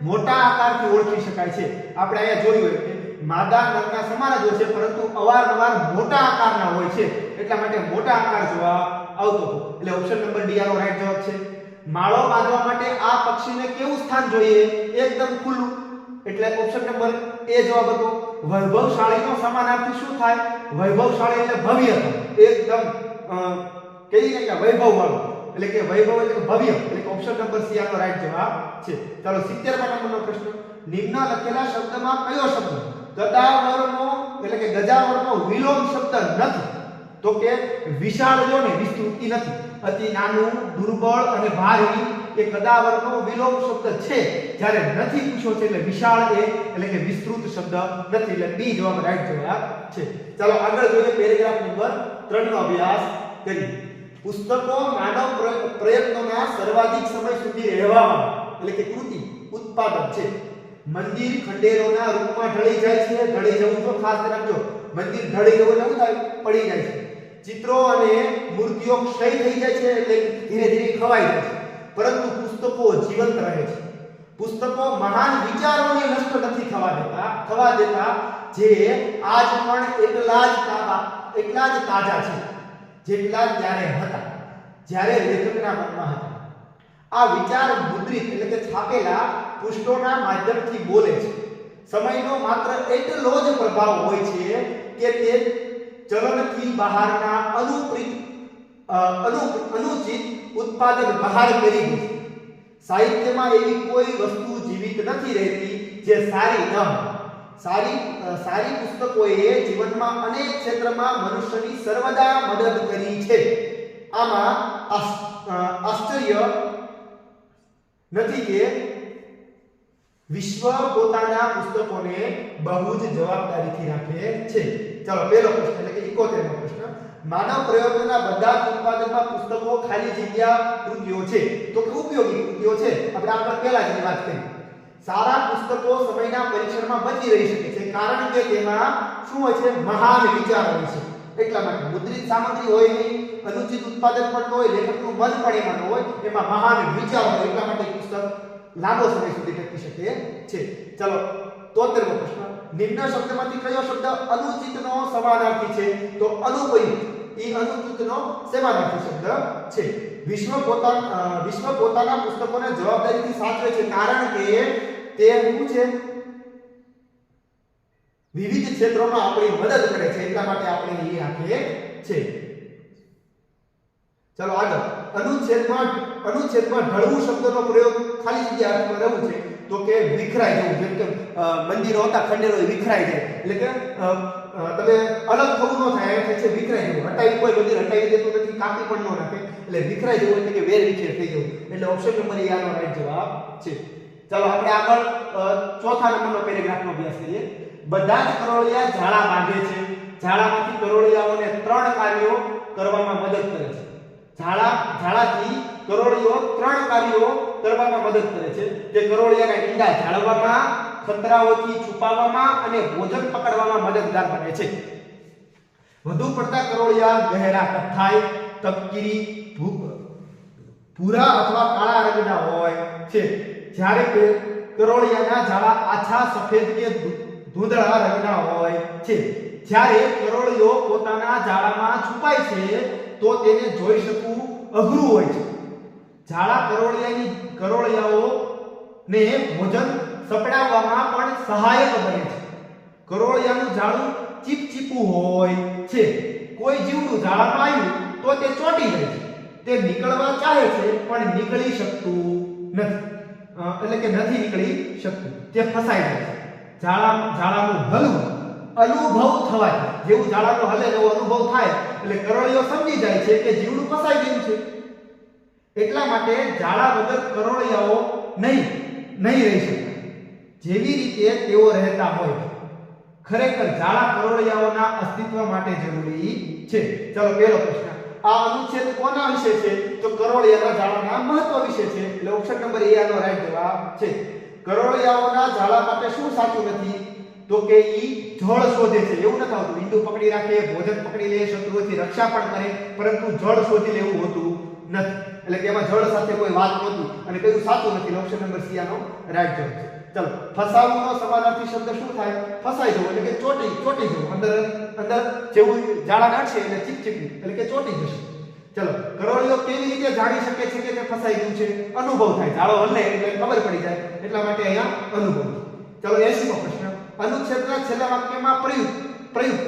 મોટા આકારથી ઓળખી શકાય છે. આપણે અહીંયા જોયું કે માદા નરના સમાન જ હોય છે, પરંતુ અવારનવાર મોટા આકારના હોય છે, એટલા માટે મોટા આકાર જોવા આવતો હતો. એટલે ઓપ્શન નંબર ડી આનો રાઈટ જવાબ છે. માળો બાંધવા માટે આ પક્ષીને કેવું સ્થાન જોઈએ? એકદમ ખુલ્લું, એટલે ઓપ્શન નંબર એ જવાબ હતો. વૈભવશાળીનો સમાનાર્થી શું થાય? વૈભવશાળી એટલે ભવ્ય, એકદમ કહીએ કે વૈભવવાળું એટલે કે વૈભવ એટલે ભવ્ય, એટલે કે ઓપ્શન નંબર સી આનો રાઈટ જવાબ છે. ચાલો, 70મા નંબરનો પ્રશ્ન, નિમ્ન લખેલા શબ્દમાં કયો શબ્દ ગદાવરનો એટલે કે ગજાવરનો વિલોમ શબ્દ નથી? તો કે વિશાળ જો ને વિસ્તૃતિ નથી. અતિ નાનું, દુર્બળ અને ભારી એ કદાવરનો વિલોમ શબ્દ છે. જ્યારે નથી પૂછ્યો છે એટલે વિશાળ એટલે કે વિસ્તૃત શબ્દ નથી, એટલે બી જવાબ રાઈટ જવાબ છે. ચાલો, આગળ જોઈએ પેરેગ્રાફ નંબર 3 નો અભ્યાસ કરીએ. પુસ્તકો માનવ પ્રયત્નોના સર્વાધિક સમય સુધી રહેવામાં એટલે કે કૃતિ ઉત્પાદક છે. મંદિર ખંડેરોના રૂપમાં ઢળી જાય છે. ઢળી જવું તો ખાસ ધ્યાન રાખજો. મંદિર ઢળી જવું એટલે શું થાય? પડી જાય છે. ચિત્રો અને મૂર્તિઓ ક્ષય થઈ જાય છે એટલે ધીરે ધીરે ખવાઈ જાય છે, પરંતુ પુસ્તકો જીવંત રહે છે. પુસ્તકો મહાન વિચારોને નષ્ટ નથી થવા દેતા, જે આજ પણ એટલા જ તાજા છે જેટલા ત્યારે હતા જ્યારે લેખકના મનમાં હતા. આ વિચાર મુદ્રિત એટલે કે છાપેલા પૃષ્ઠોના માધ્યમથી બોલે છે. સમયનો માત્ર એટલો જ પ્રભાવ હોય છે કે તે ચલનથી બહારના અનુચિત ઉત્પાદન બહાર કરી દે છે. સાહિત્યમાં એવી કોઈ વસ્તુ જીવિત નથી રહેતી જે સારી ન હોય. સારી પુસ્તકોએ જીવનમાં અનેક ક્ષેત્રમાં મનુષ્યની સર્વદા મદદ કરી છે. આમાં આશ્ચર્ય નથી કે વિશ્વ પોતાના પુસ્તકોને બહુ જ જવાબદારીથી રાખે છે. ચાલો, પહેલો પ્રશ્ન એટલે કે 71મો પ્રશ્ન, માનવ પ્રયત્નના બધા ઉત્પાદનમાં પુસ્તકો ખાલી જગ્યા કૃતિઓ છે? તો કે ઉપયોગી કૃતિઓ છે. આપણે આગળ પહેલા જ વાત કરી. સારા પુસ્તકો સમયના પરીક્ષણમાં બચી રહી શકે છે, કારણ કે તેમાં શું હોય છે? મહાન વિચારો હોય છે. એટલા માટે મુદ્રિત સામગ્રી હોય નહીં, અનુચિત ઉત્પાદન પણ હોય, લેખકનું મન પણ એમાં ન હોય, એમાં મહાન વિચારો હોય, એટલા માટે પુસ્તક લાંબો સમય સુધી ટકી શકે છે. ચાલો, 73મો પ્રશ્ન, નિમ્ન શબ્દમાંથી કયો શબ્દ અનુચિતનો સમાનાર્થી છે? તો અનુપયુક્ત એ અનુચિતનો સમાનાર્થી શબ્દ છે. વિશ્વ પોતાના પુસ્તકોને જવાબદારીથી સાચવે છે, કારણ કે તે શું છે? વિવિધ ક્ષેત્રોમાં આપણી મદદ કરે છે એટલા માટે આપણે એ રાખીએ છે. ચાલો આગળ અનુચ્છેદમાં ઢળવું શબ્દનો પ્રયોગ ખાલી જગ્યા અર્થમાં રહેવું છે તો કે વિખરાઈ જવું. જેમ કે મંદિરો હતા ખંડેરો વિખરાઈ જાય એટલે કે તમે અલગ થવું ન થાય એટલે છે વિખરાઈ જવું. હટાવી કોઈ મંદિર હટાવી દેતું નથી, કાપી પણ ન નાખે એટલે વિખરાઈ જવું એટલે કે વેર વિખેર થઈ જવું. એટલે ઓપ્શન નંબર એ આનો રાઈટ જવાબ છે. ચાલો આપણે આગળ ચોથા નંબરનો પેરેગ્રાફનો અભ્યાસ કરીએ. બધા જ કરોળિયા ઝાડા બાંધે છે. ઝાડામાંથી કરોળિયાઓને 3 કાર્યો કરવામાં મદદ કરે છે. ઝાડાથી કરોળિયો 3 કાર્યો કરવામાં મદદ કરે છે. તે કરોળિયાના ઈંડા જાળવવામાં, ખતરાઓથી છુપાવવામાં અને ભોજન પકડવામાં મદદગાર બને છે. વધુ પડતા કરોળિયા ગહેરા કથ્થાઈ, તપકીરી, ભૂરા અથવા કાળા રંગના હોય છે, જ્યારે કે કરોળિયાના ઝાડા આછા સફેદ કે ધૂંધળા રંગના હોય છે. જ્યારે કરોળિયો પોતાના ઝાડામાં છુપાય છે તો તેને જોઈ શકવું અઘરું હોય છે. ઝાડા કરોળિયાઓને ભોજન સપડાવવામાં પણ સહાયક બને છે. કરોળિયાનું ઝાડું ચીપચીપું હોય છે. કોઈ જીવડું ઝાડામાં આવ્યું તો તે ચોંટી જાય છે. તે નીકળવા ચાહે છે પણ નીકળી શકતું નથી. એટલે કે નથી નીકળી શકતું, તે ફસાઈ જાય છે. ઝાડાનું હલવું અનુભવ થવાય, જેવું ઝાડાનો હલે એવો અનુભવ થાય એટલે કરોળિયો સમજી જાય છે કે જીવડું ફસાઈ ગયું છે. એટલા માટે ઝાડા વગર કરોળિયાઓ નહીં રહી શકે, જેવી રીતે તેઓ રહેતા હોય. ખરેખર ઝાડા કરોળિયાઓના અસ્તિત્વ માટે જરૂરી છે. ચાલો પહેલો પ્રશ્ન, આ અનુચ્છેદ કોના વિશે છે? તો કરોળિયાના ઝાડાના મહત્વ વિશે છે. એટલે ઓપ્શન નંબર એ આનો રાઈટ જવાબ છે. કરોળિયાઓના ઝાડા માટે શું સાચું નથી? તો કે ઈ જળ શોધે છે. એવું નથી આવતું ઈંડું પકડી રાખે, ભોજન પકડી લે, શત્રુઓથી રક્ષા પણ કરે, પરંતુ જળ શોધી લેવું હોતું નથી. એટલે કે એમાં જળ સાથે કોઈ વાત નહોતી અને કયું સાચું નથી. ઓપ્શન નંબર સી આનો રાઈટ જવાબ છે. ચલો ફસાવવાનો સમાનાર્થી શબ્દ શું થાય? ફસાઈ જવું એટલે કે ચોટી જવું. અંદર જેવું ઝાડા નાખશે એટલે ચીપચીપી એટલે કે ચોટી જશે. ચલો કરોળિયો કેવી રીતે જાણી શકે છે કે તે ફસાઈ ગયું છે? અનુભવ થાય. ઝાડો હલે એટલે ખબર પડી જાય, એટલા માટે અહીંયા અનુભવ. ચલો 80મો પ્રશ્ન, અનુચ્છેદના છેલ્લા વાક્યમાં પ્રયુક્ત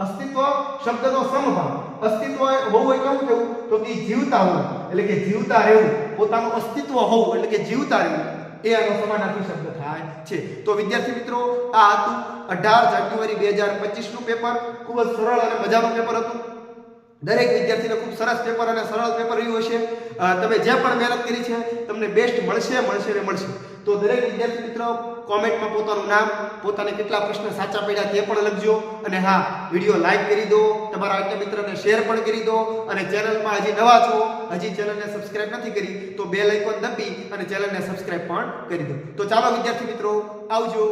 અસ્તિત્વ શબ્દનો સમભાવ. અસ્તિત્વ હોવું એટલે શું થયું? તો કે જીવતા હોવું એટલે કે જીવતા રહેવું, પોતાનું અસ્તિત્વ હોવું એટલે કે જીવતા રહેવું, એ આનો સમાનાર્થી શબ્દ થાય છે. તો વિદ્યાર્થી મિત્રો આ હતું 18 જાન્યુઆરી 2025 નું પેપર. ખૂબ જ સરળ અને મજાનું પેપર હતું. દરેક વિદ્યાર્થીને ખૂબ સરસ પેપર અને સરળ પેપર રહ્યું હશે. તમે જે પણ મહેનત કરી છે તમને બેસ્ટ મળશે. તો દરેક વિદ્યાર્થી મિત્રો કોમેન્ટમાં પોતાનું નામ, પોતાને કેટલા પ્રશ્ન સાચા પડ્યા તે પણ લખજો. અને હા, વિડીયો લાઈક કરી દો, તમારા અન્ય મિત્રોને શેર પણ કરી દો. અને ચેનલમાં હજી નવા છો, હજી ચેનલને સબસ્ક્રાઇબ નથી કરી તો બેલ આઇકોન દબી અને ચેનલને સબસ્ક્રાઇબ પણ કરી દો. તો ચાલો વિદ્યાર્થી મિત્રો, આવજો.